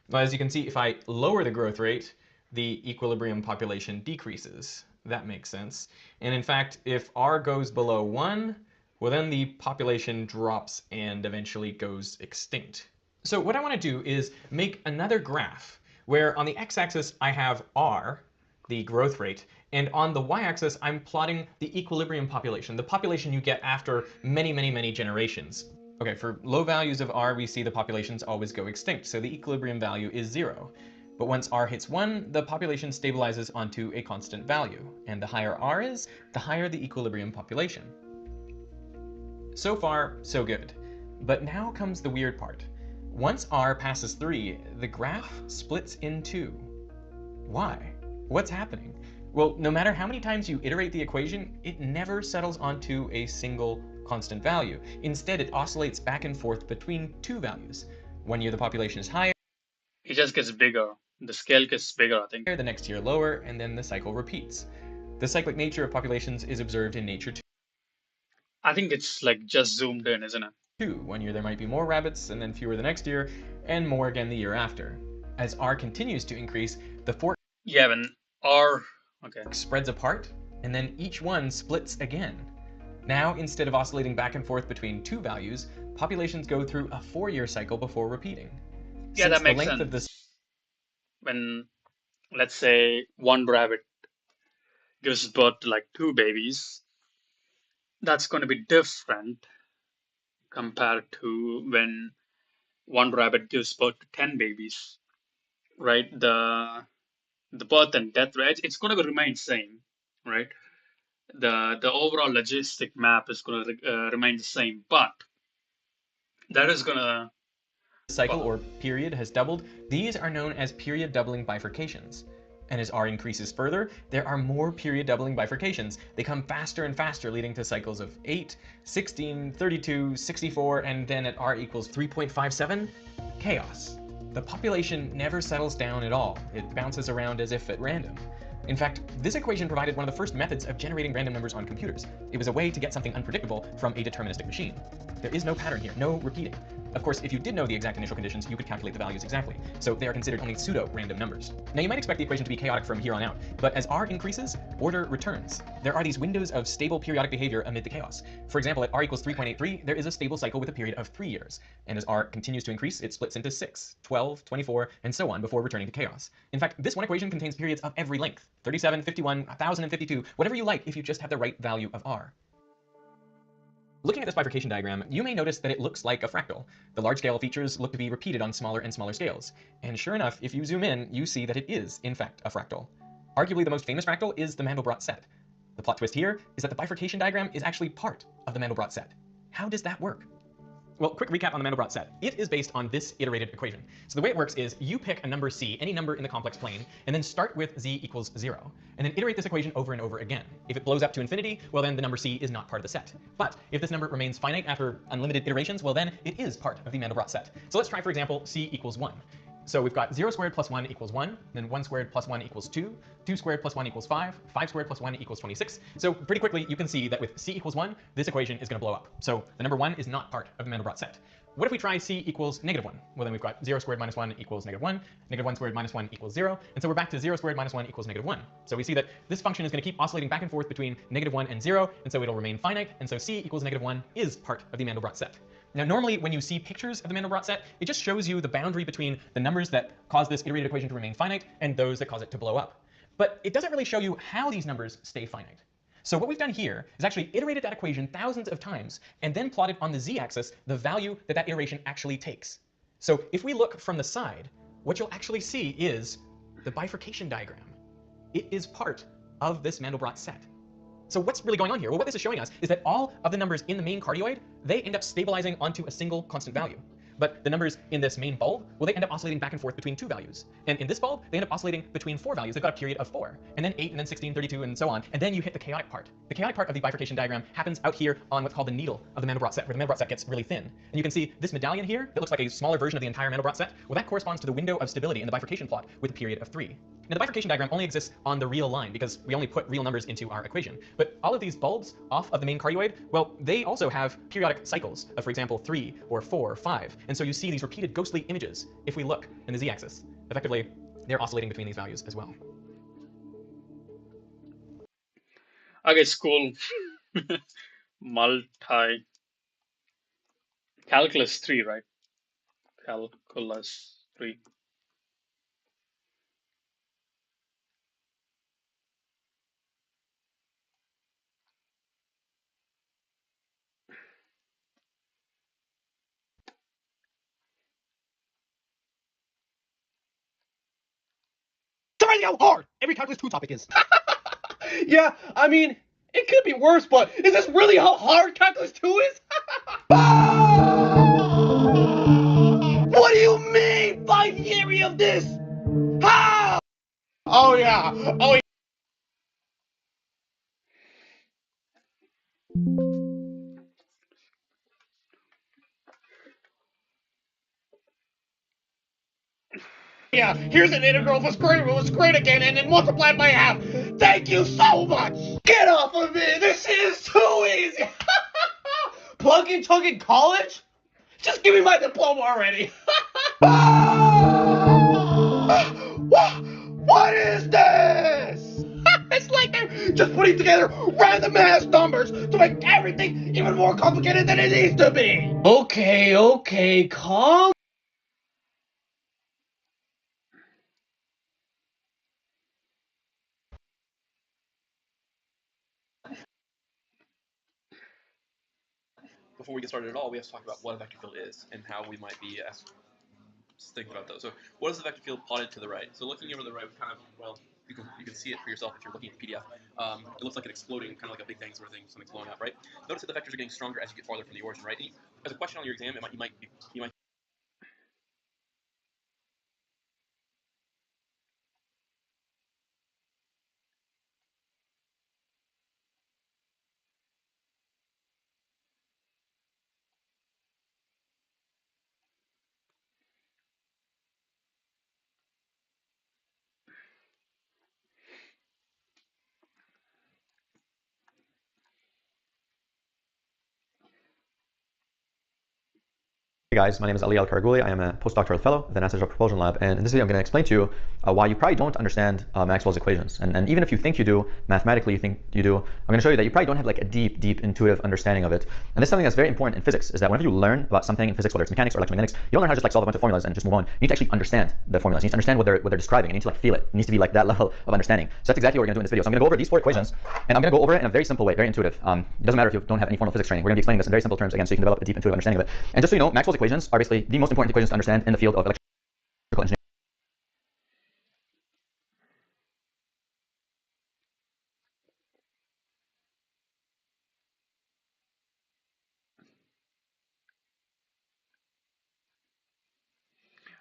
Well, as you can see, if I lower the growth rate, the equilibrium population decreases. That makes sense. And in fact, if R goes below 1, well, then the population drops and eventually goes extinct. So what I want to do is make another graph where on the x-axis I have R, the growth rate, and on the y-axis I'm plotting the equilibrium population, the population you get after many, many, many generations. Okay, for low values of R, we see the populations always go extinct, so the equilibrium value is 0. But once R hits 1, the population stabilizes onto a constant value, and the higher R is, the higher the equilibrium population. So far, so good. But now comes the weird part. Once R passes 3, the graph splits in 2. Why? What's happening? Well, no matter how many times you iterate the equation, it never settles onto a single constant value. Instead, it oscillates back and forth between two values. One year the population is higher. It just gets bigger. The scale gets bigger, I think. The next year lower, and then the cycle repeats. The cyclic nature of populations is observed in nature too. I think it's like just zoomed in, isn't it? One year there might be more rabbits, and then fewer the next year, and more again the year after. As R continues to increase, the fork when R spreads apart, and then each one splits again. Now, instead of oscillating back and forth between two values, populations go through a 4-year cycle before repeating. Yeah, that makes sense. When, let's say, one rabbit gives birth to like 2 babies, that's going to be different compared to when one rabbit gives birth to 10 babies, right? The birth and death rate, it's going to remain same, right? The overall logistic map is going to remain the same, but that is going to cycle or period has doubled. These are known as period doubling bifurcations. And as R increases further, there are more period doubling bifurcations. They come faster and faster, leading to cycles of 8, 16, 32, 64, and then at R equals 3.57, chaos. The population never settles down at all. It bounces around as if at random. In fact, this equation provided one of the first methods of generating random numbers on computers. It was a way to get something unpredictable from a deterministic machine. There is no pattern here, no repeating. Of course, if you did know the exact initial conditions, you could calculate the values exactly. So they are considered only pseudo-random numbers. Now you might expect the equation to be chaotic from here on out, but as r increases, order returns. There are these windows of stable periodic behavior amid the chaos. For example, at r equals 3.83, there is a stable cycle with a period of 3 years. And as r continues to increase, it splits into 6, 12, 24, and so on before returning to chaos. In fact, this one equation contains periods of every length, 37, 51, 1052, whatever you like if you just have the right value of r. Looking at this bifurcation diagram, you may notice that it looks like a fractal. The large-scale features look to be repeated on smaller and smaller scales. And sure enough, if you zoom in, you see that it is, in fact, a fractal. Arguably the most famous fractal is the Mandelbrot set. The plot twist here is that the bifurcation diagram is actually part of the Mandelbrot set. How does that work? Well, quick recap on the Mandelbrot set. It is based on this iterated equation. So the way it works is you pick a number c, any number in the complex plane, and then start with z equals 0, and then iterate this equation over and over again. If it blows up to infinity, well then the number c is not part of the set. But if this number remains finite after unlimited iterations, well then it is part of the Mandelbrot set. So let's try, for example, c equals 1. So we've got 0 squared plus 1 equals 1, then 1 squared plus 1 equals 2, 2 squared plus 1 equals 5, 5 squared plus 1 equals 26. So pretty quickly, you can see that with c equals 1, this equation is going to blow up. So the number 1 is not part of the Mandelbrot set. What if we try c equals -1? Well, then we've got 0 squared minus 1 equals -1, -1 squared minus 1 equals 0, and so we're back to 0 squared minus 1 equals -1. So we see that this function is going to keep oscillating back and forth between -1 and 0, and so it'll remain finite, and so c equals -1 is part of the Mandelbrot set. Now, normally when you see pictures of the Mandelbrot set, it just shows you the boundary between the numbers that cause this iterated equation to remain finite and those that cause it to blow up. But it doesn't really show you how these numbers stay finite. So what we've done here is actually iterated that equation thousands of times and then plotted on the z-axis the value that that iteration actually takes. So if we look from the side, what you'll actually see is the bifurcation diagram. It is part of this Mandelbrot set. So what's really going on here? Well, what this is showing us is that all of the numbers in the main cardioid, they end up stabilizing onto a single constant value. But the numbers in this main bulb, well, they end up oscillating back and forth between 2 values. And in this bulb, they end up oscillating between 4 values. They've got a period of 4, and then 8, and then 16, 32, and so on. And then you hit the chaotic part. The chaotic part of the bifurcation diagram happens out here on what's called the needle of the Mandelbrot set, where the Mandelbrot set gets really thin. And you can see this medallion here that looks like a smaller version of the entire Mandelbrot set. Well, that corresponds to the window of stability in the bifurcation plot with a period of 3. Now, the bifurcation diagram only exists on the real line because we only put real numbers into our equation. But all of these bulbs off of the main cardioid, well, they also have periodic cycles of, for example, 3 or 4 or 5. And so you see these repeated ghostly images if we look in the z-axis. Effectively, they're oscillating between these values as well. Okay, school. Multi. Calculus 3, right? Calculus 3. Surprising how hard every Calculus 2 topic is. Yeah, I mean, it could be worse, but is this really how hard Calculus 2 is? What do you mean by theory of this? How? Oh yeah, oh yeah. Yeah, here's an integral of a square root of squared again and then multiplied by half. Thank you so much. Get off of me. This is too easy. Plug-in tug in college? Just give me my diploma already. What is this? It's like they're just putting together random ass numbers to make everything even more complicated than it needs to be. Okay, calm. Before we get started at all, we have to talk about what a vector field is and how we might be thinking about those. So what is the vector field plotted to the right? So looking over the right, kind of, well, you can see it for yourself if you're looking at the PDF. It looks like an exploding, kind of like a Big Bang sort of thing, something's blowing up, right? Notice that the vectors are getting stronger as you get farther from the origin, right? And as a question on your exam, you might Hey guys, my name is Ali Al-Karaguli. I am a postdoctoral fellow at the NASA Jet Propulsion Lab, and in this video I'm going to explain to you why you probably don't understand Maxwell's equations. And even if you think you do, mathematically you think you do, I'm going to show you that you probably don't have like a deep intuitive understanding of it. And this is something that's very important in physics, is that whenever you learn about something in physics, whether it's mechanics or electromagnetics, you don't learn how to just like solve a bunch of formulas and just move on. You need to actually understand the formulas. You need to understand what they're describing. You need to like feel it. It needs to be like that level of understanding. So that's exactly what we're going to do in this video. So I'm going to go over these 4 equations, and I'm going to go over it in a very simple way, very intuitive. It doesn't matter if you don't have any formal physics training. We're going to be explaining this in very simple terms again, so you can develop a deep intuitive understanding of it. And just so you know, Maxwell's equations are basically the most important equations to understand in the field of electrical engineering.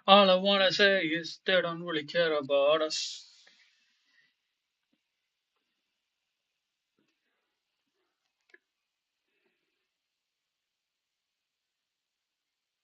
All I wanna say is they don't really care about us.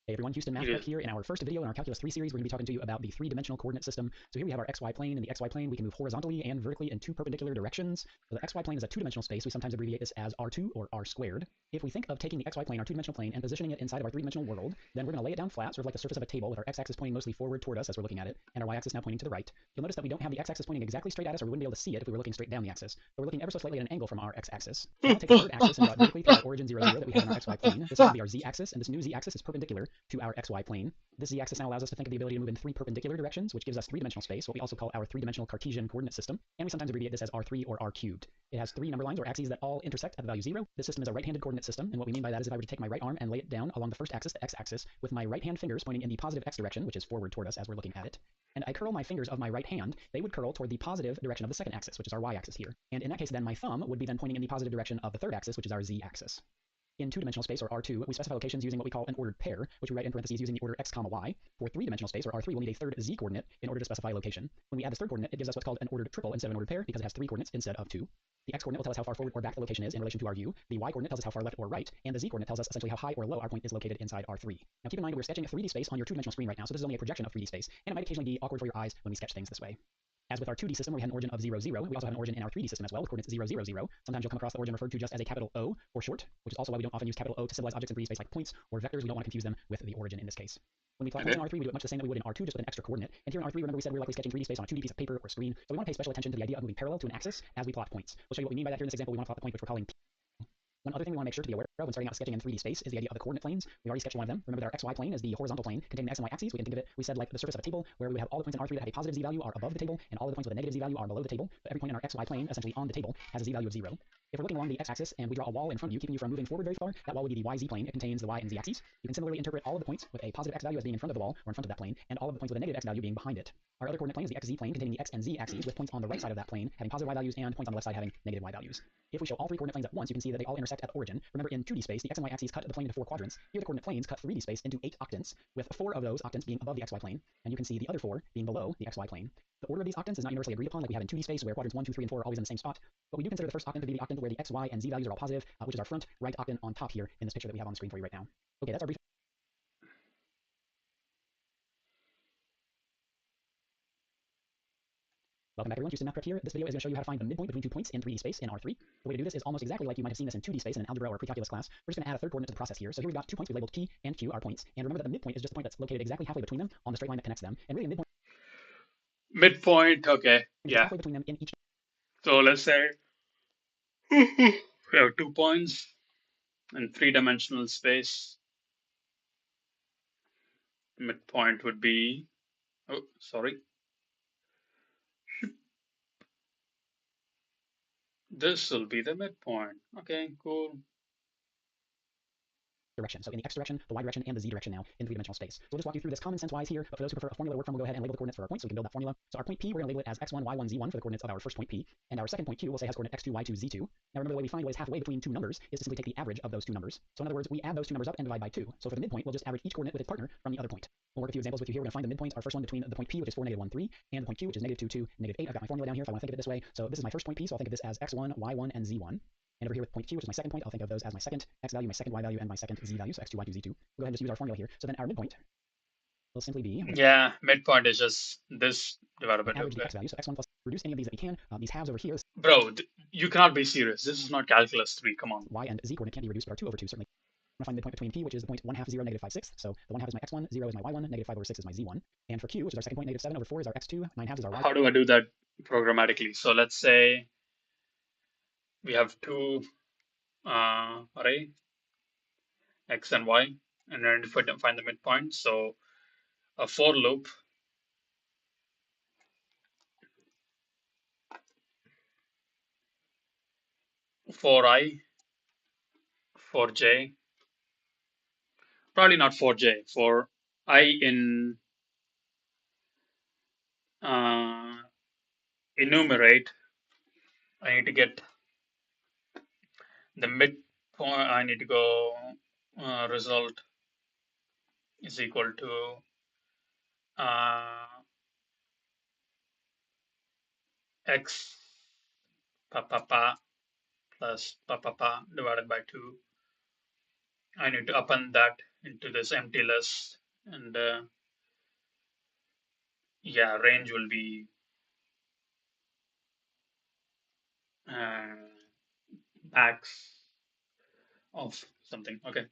Hey everyone, Houston Math Prep here. In our first video in our Calculus 3 series, we're going to be talking to you about the 3-dimensional coordinate system. So here we have our xy plane. In the xy plane, we can move horizontally and vertically in 2 perpendicular directions. So the xy plane is a 2-dimensional space. We sometimes abbreviate this as R2 or R squared. If we think of taking the xy plane, our 2-dimensional plane, and positioning it inside of our 3-dimensional world, then we're going to lay it down flat, sort of like the surface of a table, with our x-axis pointing mostly forward toward us as we're looking at it, and our y-axis now pointing to the right. You'll notice that we don't have the x-axis pointing exactly straight at us, or we wouldn't be able to see it if we were looking straight down the axis. But we're looking ever so slightly at an angle from our x-axis. We'll take the third axis and draw it vertically through our origin 0, 0 that we have in our xy plane. This is going to be our z-axis, and this new z-axis is perpendicular to our xy plane. This z-axis now allows us to think of the ability to move in 3 perpendicular directions, which gives us 3-dimensional space, what we also call our 3-dimensional Cartesian coordinate system, and we sometimes abbreviate this as R3 or R cubed. It has 3 number lines or axes that all intersect at the value 0. This system is a right-handed coordinate system, and what we mean by that is if I were to take my right arm and lay it down along the first axis, the x-axis, with my right hand fingers pointing in the positive x direction, which is forward toward us as we're looking at it, and I curl my fingers of my right hand, they would curl toward the positive direction of the second axis, which is our y-axis here. And in that case, then my thumb would be then pointing in the positive direction of the third axis, which is our z-axis. In 2-dimensional space, or R2, we specify locations using what we call an ordered pair, which we write in parentheses using the order x, y. For 3-dimensional space, or R3, we'll need a third z-coordinate in order to specify location. When we add this third coordinate, it gives us what's called an ordered triple instead of an ordered pair, because it has 3 coordinates instead of 2. The x-coordinate will tell us how far forward or back the location is in relation to our view, the y-coordinate tells us how far left or right, and the z-coordinate tells us essentially how high or low our point is located inside R3. Now keep in mind we're sketching a 3D space on your 2-dimensional screen right now, so this is only a projection of 3D space, and it might occasionally be awkward for your eyes when we sketch things this way. As with our 2D system, where we had an origin of 0, 0, we also have an origin in our 3D system as well, with coordinates 0, 0, 0. Sometimes you'll come across the origin referred to just as a capital O, or short, which is also why we don't often use capital O to symbolize objects in 3D space like points or vectors. We don't want to confuse them with the origin in this case. When we plot points in R3, we do it much the same that we would in R2, just with an extra coordinate. And here in R3, remember we said we're likely sketching 3D space on a 2D piece of paper or screen, so we want to pay special attention to the idea of moving parallel to an axis as we plot points. We'll show you what we mean by that here in this example. We want to plot the point which we're calling P. One other thing we want to make sure to be aware of when starting out sketching in 3D space is the idea of the coordinate planes. We already sketched one of them. Remember that our xy plane is the horizontal plane containing the x and y axes. We can think of it, we said, like the surface of a table, where we would have all the points in R3 that have a positive z value are above the table, and all of the points with a negative z value are below the table. But every point in our xy plane, essentially on the table, has a z value of 0. If we're looking along the x-axis and we draw a wall in front of you, keeping you from moving forward very far, that wall would be the yz plane. It contains the y and z axes. You can similarly interpret all of the points with a positive x value as being in front of the wall, or in front of that plane, and all of the points with a negative x value being behind it. Our other coordinate plane is the xz plane, containing the x and z axes, with points on the right side of that plane having positive y values and points on the left side having negative y values. If we show all 3 coordinate planes at once, you can see that they all intersect at the origin. Remember, in 2D space, the x and y axes cut the plane into 4 quadrants. Here, the coordinate planes cut 3D space into 8 octants, with 4 of those octants being above the xy plane, and you can see the other 4 being below the xy plane. The order of these octants is not universally agreed upon like we have in 2D space, where quadrants 1, 2, 3, and 4 are always in the same spot, but we do consider the first octant to be the octant where the x, y, and z values are all positive, which is our front right octant on top here in this picture that we have on the screen for you right now. Okay, that's our brief. Welcome back everyone, Houston Math Prep here. This video is going to show you how to find the midpoint between 2 points in 3D space in R3. The way to do this is almost exactly like you might have seen this in 2D space in an algebra or pre-calculus class. We're just going to add a third coordinate to the process here. So here we've got 2 points we labeled P and Q are points. And remember that the midpoint is just the point that's located exactly halfway between them on the straight line that connects them. And really the Midpoint, okay, yeah. Halfway between them in each. So let's say we have 2 points in 3-dimensional space. Midpoint would be, oh, sorry. This will be the midpoint. Okay, cool. Direction. So in the x direction, the y direction, and the z direction now in 3-dimensional space. So we'll just walk you through this common sense wise here, but for those who prefer a formula to work from, we'll go ahead and label the coordinates for our point so we can build that formula. So our point P, we're going to label it as x1, y1, z1 for the coordinates of our first point P, and our second point Q we'll say has coordinate x2, y2, z2. Now remember the way we find what is halfway between 2 numbers is to simply take the average of those 2 numbers. So in other words, we add those 2 numbers up and divide by 2. So for the midpoint, we'll just average each coordinate with its partner from the other point. We'll work a few examples with you here. We're going to find the midpoint, our first one between the point P, which is 4, -1, 3, and the point Q, which is -2, 2, -8. I've got my formula down here if I want to think of it this way. So this is my first point P, so I'll think of this as x1, y1, and z1. And over here with point Q, which is my second point, I'll think of those as my second x value, my second y value, and my second z value, so x2, y2, z2. We'll go ahead and just use our formula here. So then our midpoint will simply be... Yeah, midpoint is just this divided by 2. Average the x value, so x1 plus reduce any of these that we can. These halves over here... Bro, you cannot be serious. This is not calculus 3, come on. Y and z coordinate can't be reduced, but our 2 over 2 certainly... to find the midpoint between P, which is the point 1/2, 0, negative 5/6. So the 1/2 is my x1, 0 is my y1, negative 5/6 is my z1. And for Q, which is our second point, negative 7/4 is our x2, 9/2 is our y. How do I do that programmatically? So let's say we have two array, x and y, and then if I find the midpoint, so a for loop for I, for j, probably not for j, for I in enumerate, I need to get the midpoint, I need to go result is equal to x pa pa pa plus pa pa pa divided by 2. I need to append that into this empty list, and yeah, range will be max of something. Okay.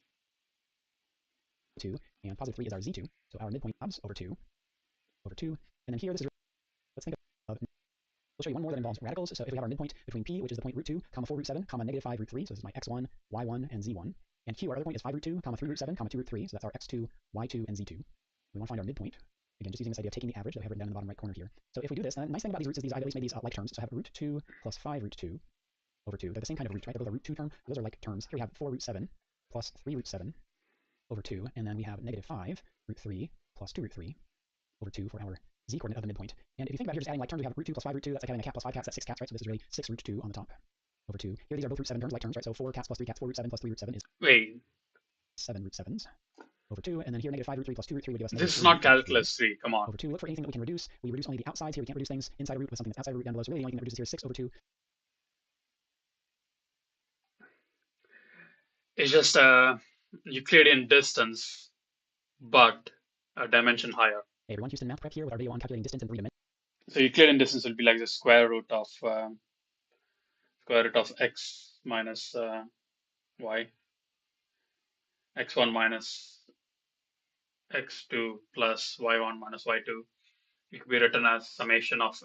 2, and positive 3 is our z2. So our midpoint is over 2, over 2. And then here, this is, let's think of, we'll show you one more that involves radicals. So if we have our midpoint between P, which is the point root 2, comma 4 root 7, comma negative 5 root 3. So this is my x1, y1, and z1. And Q, our other point is 5 root 2, comma 3 root 7, comma 2 root 3. So that's our x2, y2, and z2. We want to find our midpoint. Again, just using this idea of taking the average that I have written down in the bottom right corner here. So if we do this, the nice thing about these roots is these, I at least made these like terms. So I have root 2 plus 5 root 2 over 2. They're the same kind of root, right? They're both a root 2 term. Those are like terms. Here we have 4 root 7 plus 3 root 7 over 2. And then we have negative 5 root 3 plus 2 root 3 over 2 for our z coordinate of the midpoint. And if you think about here, just adding like terms, we have root 2 plus 5 root 2. That's like having a cat plus 5 cats, that's 6 cats, right? So this is really 6 root 2 on the top over 2. Here these are both root 7 terms, like terms, right? So 4 cats plus 3 cats, 4 root 7 plus 3 root 7 is Wait, 7 root 7s over 2. And then here negative 5 root 3 plus 2 root 3 would give us this is 3 not root 3 calculus 3. Come on. over 2. Look for anything that we can reduce. We reduce only the outsides here. We can't reduce things inside a root with something that's outside a root down below. So really the only thing that reduces here is 6 over 2. It's just a Euclidean distance, but a dimension higher. Hey everyone, Houston Math Prep here with our video on calculating distance in 3 dimensions. So Euclidean distance will be like the square root of x minus y, x1 minus x2 plus y1 minus y2. It could be written as summation of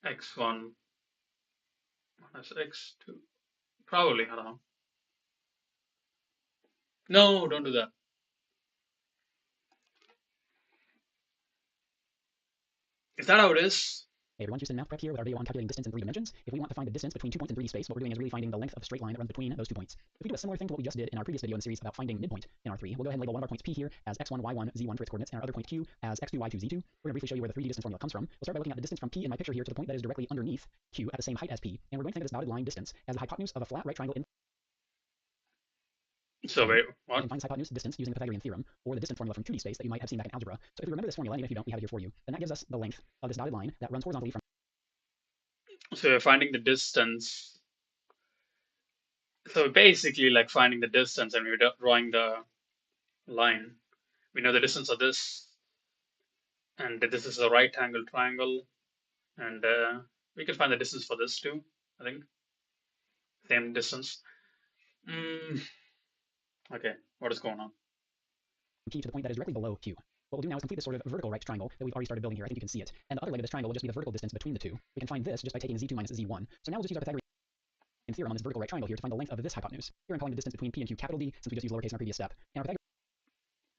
x1 minus x2. Probably, I don't know. No, don't do that. Is that how it is? Hey everyone, Houston Math Prep here with our video on calculating distance in 3 dimensions. If we want to find the distance between 2 points in 3D space, what we're doing is really finding the length of a straight line that runs between those 2 points. If we do a similar thing to what we just did in our previous video in the series about finding midpoint in R3, we'll go ahead and label one of our points P here as x1, y1, z1 for its coordinates, and our other point Q as x2, y2, z2. We're going to briefly show you where the 3D distance formula comes from. We'll start by looking at the distance from P in my picture here to the point that is directly underneath Q at the same height as P, and we're going to think of this dotted line distance as the hypotenuse of a flat right triangle in. So wait, You what? can find this hypotenuse distance using the Pythagorean theorem, or the distance formula from 2D space that you might have seen back in algebra. So if you remember this formula, and even if you don't, we have it here for you, then that gives us the length of this dotted line that runs horizontally from. So we're finding the distance. So basically, like finding the distance, and we're drawing the line. We know the distance of this, and this is a right angle triangle, and we can find the distance for this too. I think same distance. Okay, what is going on? P to the point that is directly below Q. What we'll do now is complete this sort of vertical right triangle that we've already started building here. I think you can see it. And the other leg of this triangle will just be the vertical distance between the two. We can find this just by taking z2 minus z1. So now we'll just use our Pythagorean theorem on this vertical right triangle here to find the length of this hypotenuse. Here I'm calling the distance between P and Q capital D, since we just used lowercase in our previous step. And our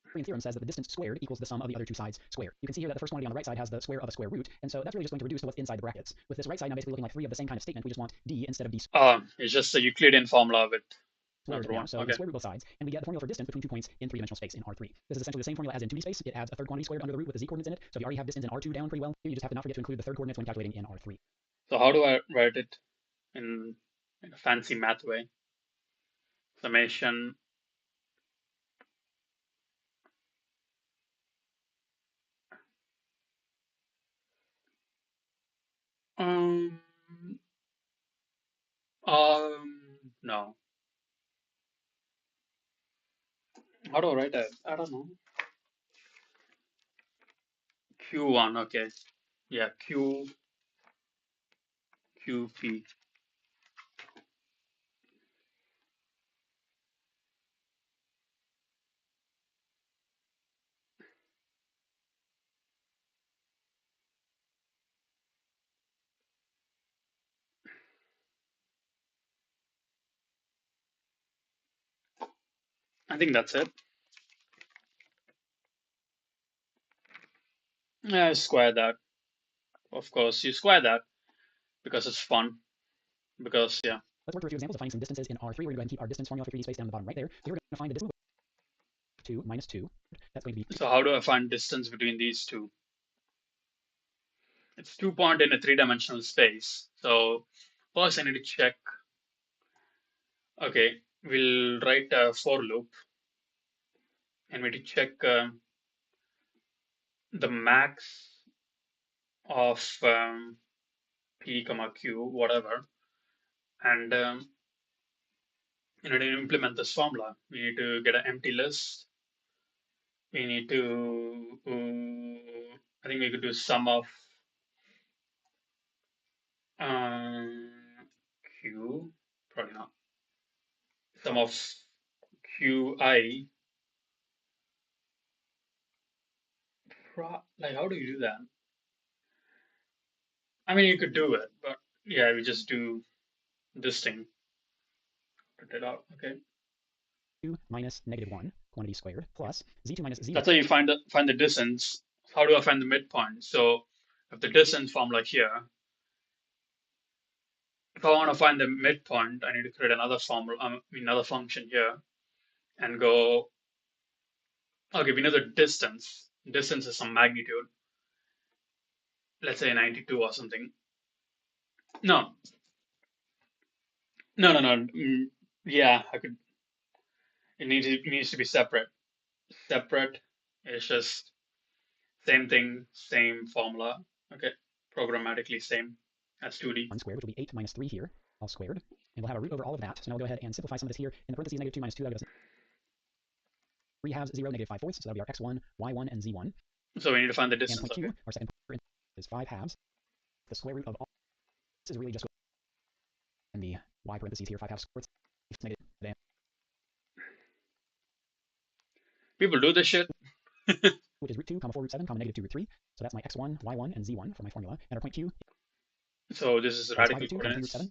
Pythagorean theorem says that the distance squared equals the sum of the other two sides squared. You can see here that the first quantity on the right side has the square of a square root, and so that's really just going to reduce to what's inside the brackets. With this right side now basically looking like 3 of the same kind of statement, we just want D instead of D It's just a Euclidean formula of it. squared now. So we square root both sides, and we get the formula for distance between 2 points in 3-dimensional space in R3. This is essentially the same formula as in 2D space. It adds a third quantity squared under the root with the z coordinates in it. So if you already have distance in R2 down pretty well, here you just have to not forget to include the third coordinates when calculating in R3. So how do I write it in a fancy math way? Summation no. How do I write that? I don't know. Q1, okay. Yeah, QP. I think that's it. Yeah, square that. Of course, you square that because it's fun. Because, yeah. Let's work through a few examples of finding some distances in R3. We're going to go ahead and keep our distance formula for 3D space down the bottom right there. Here we're going to find the distance 2 minus 2. That's going to be So how do I find distance between these two? It's 2 point in a 3-dimensional space. So first I need to check. Okay, we'll write a for loop and we need to check the max of p comma q, whatever, and in order to implement this formula, we need to get an empty list. We need to, I think we could do sum of q, probably not. Sum of qi. Like, how do you do that? I mean, you could do it, but yeah, we just do this thing. Print it out, okay? 2 minus negative 1 quantity squared plus z2 minus z1. That's how you find the distance. How do I find the midpoint? So if the distance formula here, if I want to find the midpoint, I need to create another formula, another function here, and go. Okay, we know the distance. Distance is some magnitude. Let's say 92 or something. No. Yeah, I could. It needs to be separate. Separate. It's just same thing, same formula. Okay, programmatically same as 2D. 1 squared, which will be 8 minus 3 here, all squared. And we'll have a root over all of that. So now we'll go ahead and simplify some of this here. In the parentheses, negative 2 minus 2, that'll give us 3 halves, 0, negative 5 fourths. So that'll be our x1, y1, and z1. So we need to find the And distance. point Okay. q, our second point, is 5 halves. The square root of all this is really just in the y parentheses here, 5 halves squared. Negative. People do this shit. Which is root 2, comma 4, root 7, comma negative 2, root 3. So that's my x1, y1, and z1 for my formula. And our point q. So this is radical 5, 2, coordinates. 7,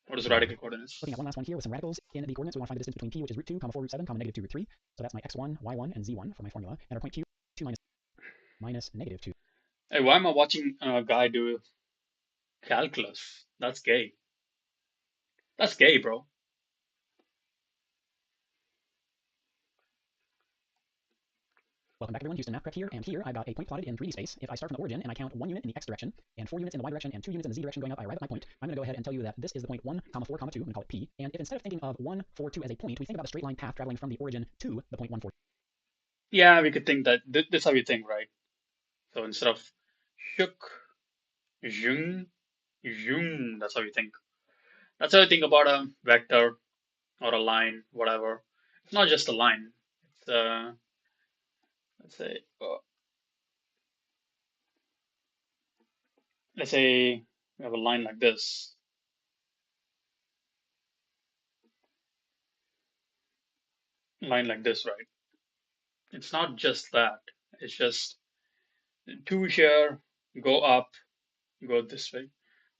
What is radical coordinates? Looking at one last one here with some radicals in the coordinates, we want to find the distance between p, which is root 2, comma 4, root 7, comma negative 2, root 3. So that's my x1, y1, and z1 for my formula. And our point q, 2 minus negative 2. Hey, why am I watching a guy do calculus? That's gay. That's gay, bro. Welcome back everyone, Houston Math Prep here, and here I've got a point plotted in 3D space. If I start from the origin and I count 1 unit in the x direction, and 4 units in the y direction, and 2 units in the z direction going up, I arrive at my point. I'm going to go ahead and tell you that this is the point 1, comma 4, comma 2, I'm going to call it p. And if instead of thinking of 1, 4, 2 as a point, we think about the straight line path traveling from the origin to the point 1, 4. Yeah, we could think that this is how you think, right? So instead of shuk, jung, that's how you think. That's how you think about a vector or a line, whatever. It's not just a line. It's let's say we have a line like this. Line like this, right? It's not just that. It's just 2 here, go up, go this way.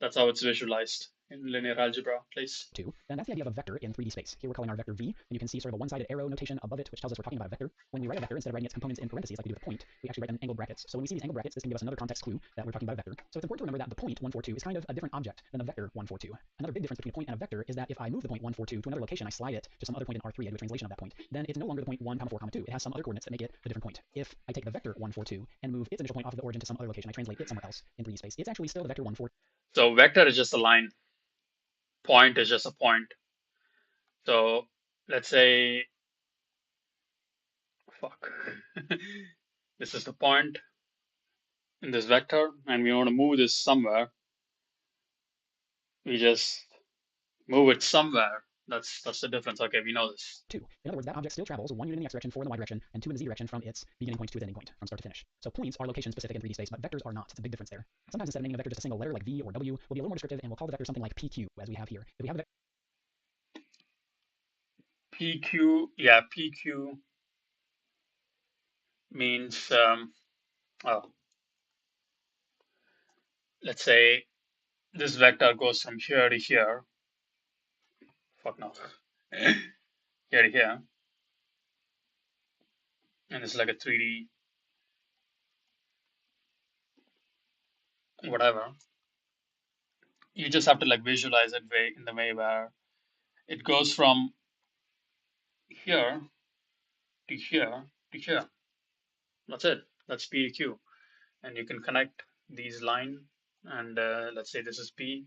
That's how it's visualized in linear algebra, please. 2. And that's the idea of a vector in 3D space. Here we're calling our vector v, and you can see sort of a one-sided arrow notation above it, which tells us we're talking about a vector. When we write a vector, instead of writing its components in parentheses like we do with a point, we actually write them in angled brackets. So when we see these angled brackets, this can give us another context clue that we're talking about a vector. So it's important to remember that the point 142 is kind of a different object than the vector 142. Another big difference between a point and a vector is that if I move the point 142 to another location, I slide it to some other point in R3, I do a translation of that point, then it's no longer the point 1, 4, 2. It has some other coordinates that make it a different point. If I take the vector 142 and move its initial point off of the origin to some other location, I translate it somewhere else in 3D space, it's actually still the vector 142. So vector is just a line. Point is just a point. So let's say, fuck, this is the point in this vector, and we want to move this somewhere. We just move it somewhere. That's the difference. Okay, we know this. 2. In other words, that object still travels 1 unit in the x direction, 4 in the y direction, and 2 in the z direction from its beginning point to its ending point, from start to finish. So points are location specific in 3D space, but vectors are not. It's a big difference there. Sometimes instead of naming a vector just a single letter like v or w, we'll be a little more descriptive, and we'll call the vector something like pq, as we have here. If we have a PQ, yeah, PQ means, let's say this vector goes from here to here. Fuck no. Here to here. and it's like a 3D whatever. You just have to like visualize it in the way where it goes from here to here to here. That's it. That's P to Q, and you can connect these line, and let's say this is P,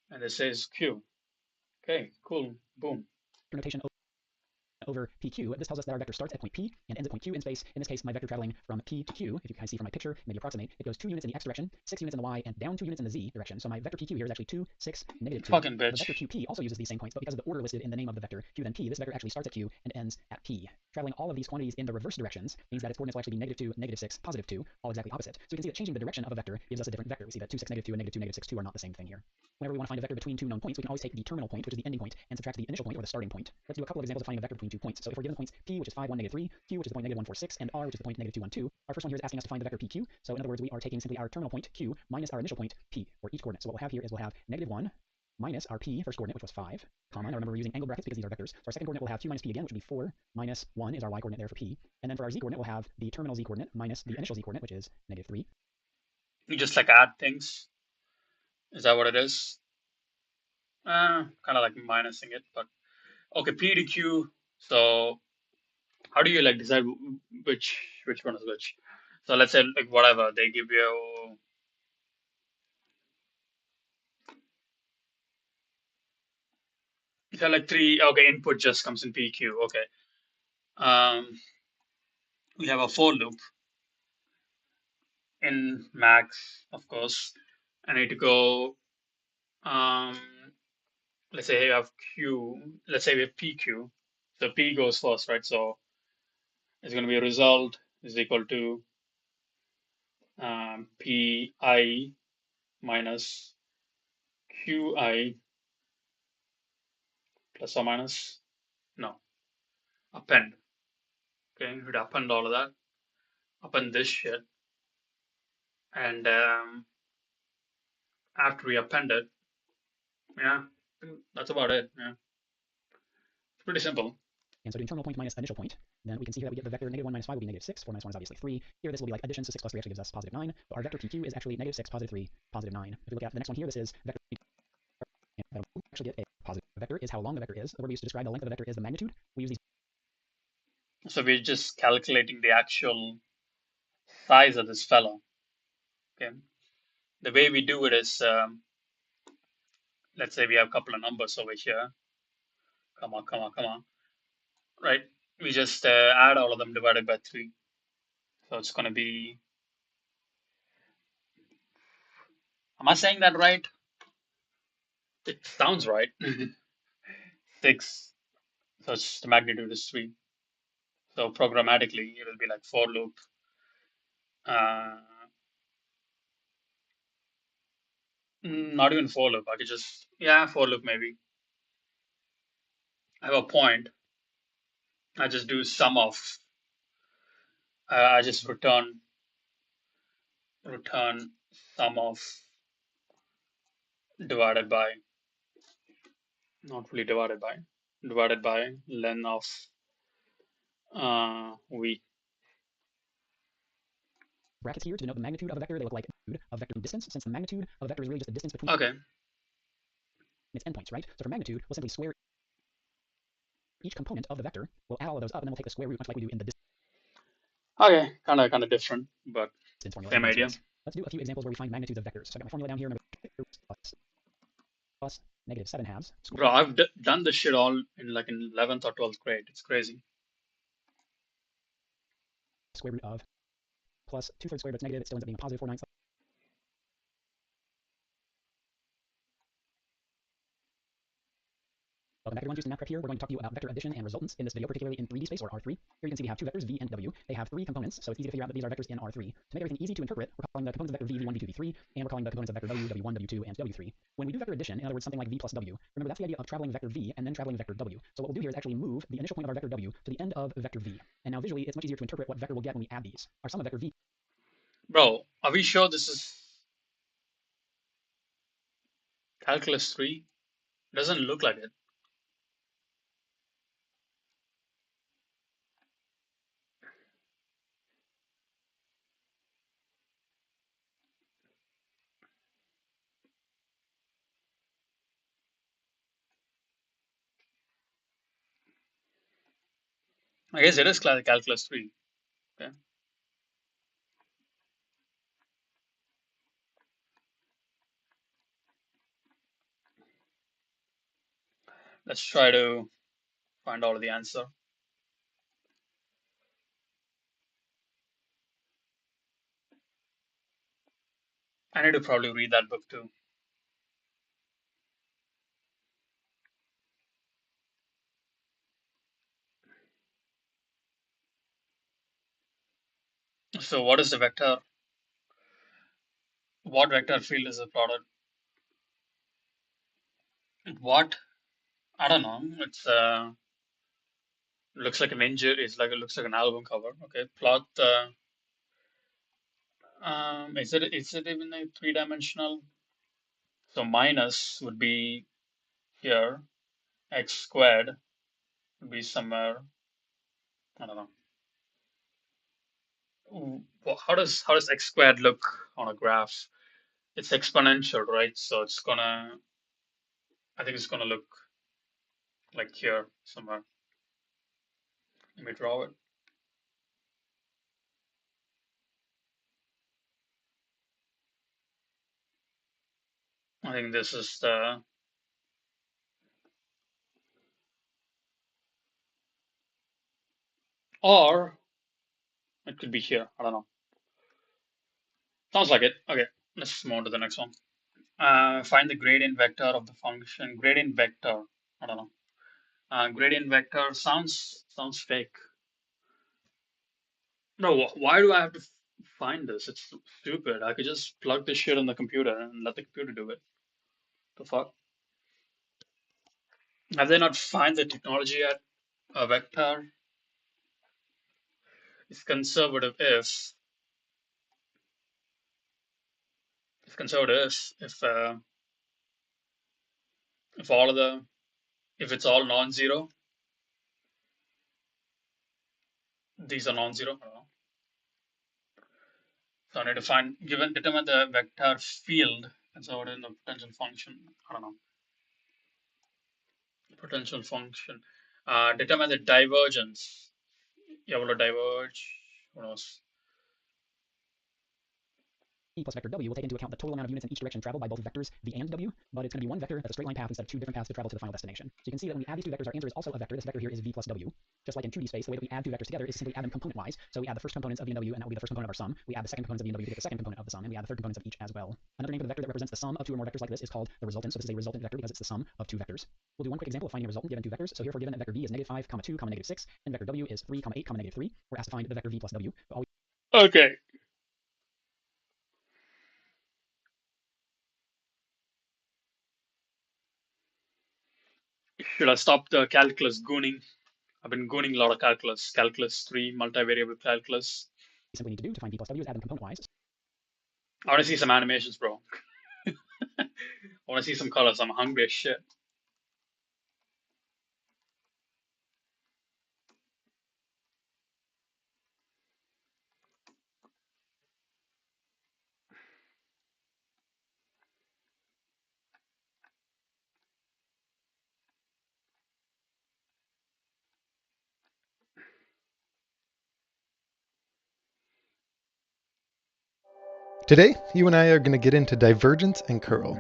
and this is Q. Okay, cool, boom. Notation over PQ. This tells us that our vector starts at point P and ends at point Q in space. In this case, my vector traveling from P to Q, if you can see from my picture, maybe approximate, it goes 2 units in the x direction, 6 units in the y, and down 2 units in the z direction. So my vector PQ here is actually 2, 6, negative 2. Fucking The bitch. vector QP also uses these same points, but because of the order listed in the name of the vector, Q then P, this vector actually starts at Q and ends at P. Traveling all of these quantities in the reverse directions means that its coordinates will actually be negative 2, negative 6, positive 2, all exactly opposite. So we can see that changing the direction of a vector gives us a different vector. We see that 2, 6, negative 2, and negative 2, negative 6, 2 are not the same thing here. Whenever we want to find a vector between two known points, we can always take the terminal point, which is the ending point, and subtract the initial point, or the starting point. Let's do a couple of examples of finding a vector between 2 points. So if we're given the points P, which is 5, 1, negative 3, Q, which is the point negative 1, 4, 6, and R, which is the point negative 2, 1, 2, our first one here is asking us to find the vector PQ. So in other words, we are taking simply our terminal point Q minus our initial point P, or each coordinate. So what we'll have here is we'll have negative 1 minus our P, first coordinate, which was 5, comma. Now remember, we're using angle brackets because these are vectors. So our second coordinate will have Q minus P again, which will be 4 minus 1 is our y coordinate there for P. And then for our z coordinate, we'll have the terminal z coordinate minus the initial z coordinate, which is negative 3. You just like add things. Is that what it is? Kind of like minusing it, but okay, P to Q. So how do you like decide which one is which? So let's say like whatever they give you. So like three. Okay, input just comes in PQ. Okay. We have a for loop in max, of course. I need to go. Um, let's say you have Q. Let's say we have PQ. So P goes first, right? So it's going to be a result is equal to Pi minus Qi plus or minus, no, append. Okay, we'd append all of that, append this shit, and after we append it, yeah, that's about it. Yeah, it's pretty simple. And so doing terminal point minus initial point, then we can see here that we get the vector negative 1 minus 5 will be negative 6, 4 minus 1 is obviously 3. Here this will be like addition, so 6 plus 3 actually gives us positive 9. But our vector PQ is actually negative 6, positive 3, positive 9. If we look at the next one here, this is vector. And we actually get a positive vector is how long the vector is. The word we use to describe the length of the vector is the magnitude. We use these. So we're just calculating the actual size of this fellow. Okay, the way we do it is, let's say we have a couple of numbers over here. Come on. Right, we just add all of them divided by 3. So it's going to be, am I saying that right? It sounds right. 6. So it's, the magnitude is 3. So programmatically, it will be like for loop. Not even for loop. I could just, yeah, for loop maybe. I have a point. I just do sum of. I just return sum of divided by, not really divided by len of v. Brackets here to denote the magnitude of a vector. They look like of vector distance, since the magnitude of a vector is really just the distance between its endpoints, right? So for magnitude, we'll simply square each component of the vector. We'll add all of those up, and then we'll take the square root, much like we do in the distance. Okay, kind of different, but same idea. Let's do a few examples where we find magnitudes of vectors. So I got my formula down here. Remember, plus negative 7 halves. Bro, I've done this shit all in like in 11th or 12th grade. It's crazy. Square root of plus 2/3 squared, but it's negative. It still ends up being a positive 4/9. Welcome back, everyone. Houston Math Prep here. We're going to talk to you about vector addition and resultants in this video, particularly in 3D space, or R3. Here you can see we have two vectors, v and w. They have 3 components, so it's easy to figure out that these are vectors in R3. To make everything easy to interpret, we're calling the components of vector v, v1, v2, v3, and we're calling the components of vector w, w1, w2, and w3. When we do vector addition, in other words, something like v plus w, remember that's the idea of traveling vector v and then traveling vector w. So what we'll do here is actually move the initial point of our vector w to the end of vector v. And now visually, it's much easier to interpret what vector we'll get when we add these. Our sum of vector v. Bro, are we sure this is calculus 3? Doesn't look like it. I guess it is calculus 3. Okay. Let's try to find out the answer. I need to probably read that book too. So what is the vector? What vector field is the product? What? I don't know. It's looks like an injury. It looks like an album cover. Okay. Plot the. Is it even a three-dimensional? So minus would be here. X squared would be somewhere. I don't know. How does x squared look on a graph? It's exponential, right? So it's gonna. I think it's gonna look like here somewhere. Let me draw it. I think this is the. Or it could be here. I don't know. Sounds like it. Okay, let's move on to the next one. Find the gradient vector of the function. Gradient vector. I don't know. Gradient vector sounds fake. No, why do I have to find this? It's stupid. I could just plug this shit in the computer and let the computer do it. The fuck? Have they not find the technology yet? A vector is conservative if conservative if all of the if it's all non-zero, these are non-zero. I don't know. So I need to determine the vector field conservative in the potential function. I don't know. Potential function. Determine the divergence. Yeah, will it diverge? Who knows? E plus vector w will take into account the total amount of units in each direction traveled by both vectors v and w, but it's going to be one vector that's a straight line path instead of two different paths to travel to the final destination. So you can see that when we add these two vectors, our answer is also a vector. This vector here is v plus w. Just like in 2D space, the way that we add two vectors together is simply add them component-wise. So we add the first components of v and w, and that will be the first component of our sum. We add the second components of v and w to get the second component of the sum, and we add the third components of each as well. Another name for the vector that represents the sum of two or more vectors like this is called the resultant. So this is a resultant vector because it's the sum of two vectors. We'll do one quick example of finding a resultant given two vectors. So here, if we're given that vector v is -5, 2, -6, and vector w is 3, 8, -3, we're asked to find the vector v plus w. Okay. Should I stop the calculus gooning? I've been gooning a lot of calculus. Calculus 3, multivariable calculus. Simply need to do to find v plus w is add them component-wise. I want to see some animations, bro. I want to see some colors. I'm hungry as shit. Today, you and I are going to get into divergence and curl.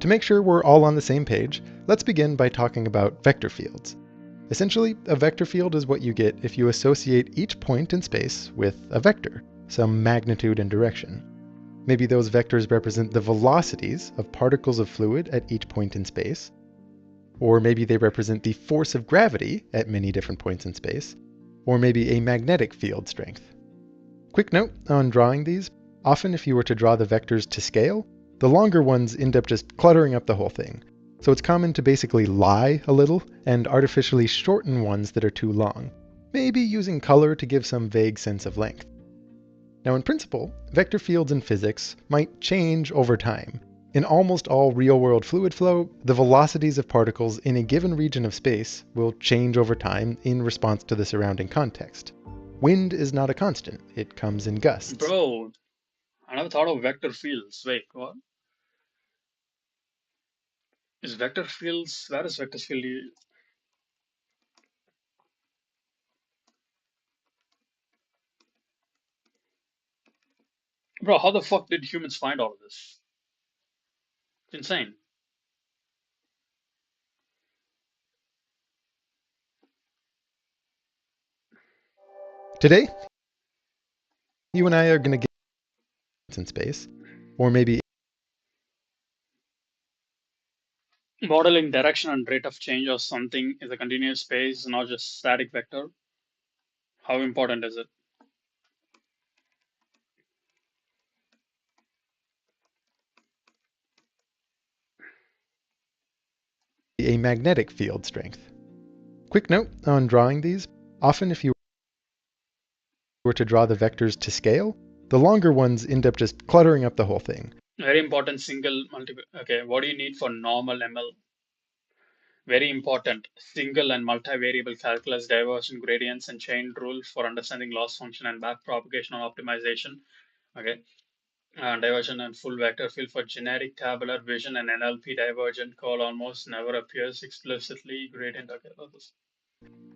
To make sure we're all on the same page, let's begin by talking about vector fields. Essentially, a vector field is what you get if you associate each point in space with a vector, some magnitude and direction. Maybe those vectors represent the velocities of particles of fluid at each point in space, or maybe they represent the force of gravity at many different points in space, or maybe a magnetic field strength. Quick note on drawing these, often if you were to draw the vectors to scale, the longer ones end up just cluttering up the whole thing. So it's common to basically lie a little and artificially shorten ones that are too long, maybe using color to give some vague sense of length. Now in principle, vector fields in physics might change over time. In almost all real-world fluid flow, the velocities of particles in a given region of space will change over time in response to the surrounding context. Wind is not a constant, it comes in gusts. Bro, I never thought of vector fields. Wait, what? Is vector fields, where is vector field? Bro, how the fuck did humans find all of this? It's insane. Today, you and I are going to get in space, or maybe Modeling direction and rate of change of something is a continuous space, not just static vector. How important is it? a magnetic field strength. Quick note on drawing these. Often if you were to draw the vectors to scale, the longer ones end up just cluttering up the whole thing. Very important single okay, what do you need for normal ML? Very important single and multivariable calculus, diversion gradients, and chain rule for understanding loss function and backpropagation optimization. Okay, diversion and full vector field for generic tabular vision and NLP divergent call almost never appears explicitly. Gradient. Okay,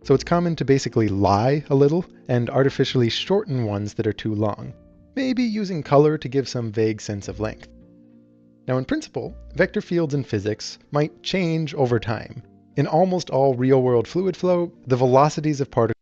So it's common to basically lie a little and artificially shorten ones that are too long, maybe using color to give some vague sense of length. Now in principle, vector fields in physics might change over time. In almost all real-world fluid flow, the velocities of particles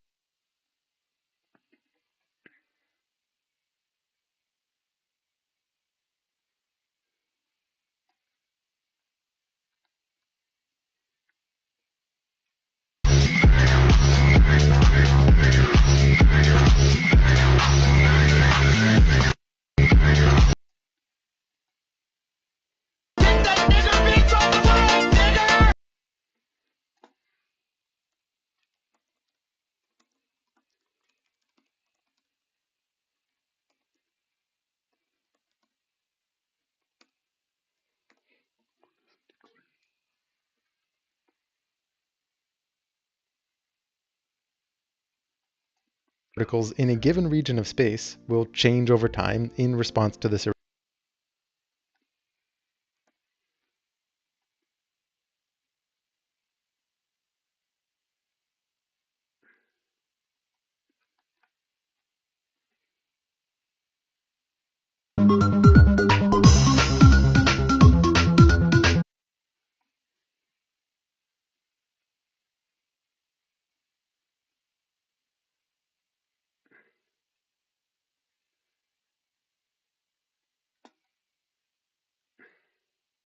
in a given region of space will change over time in response to this.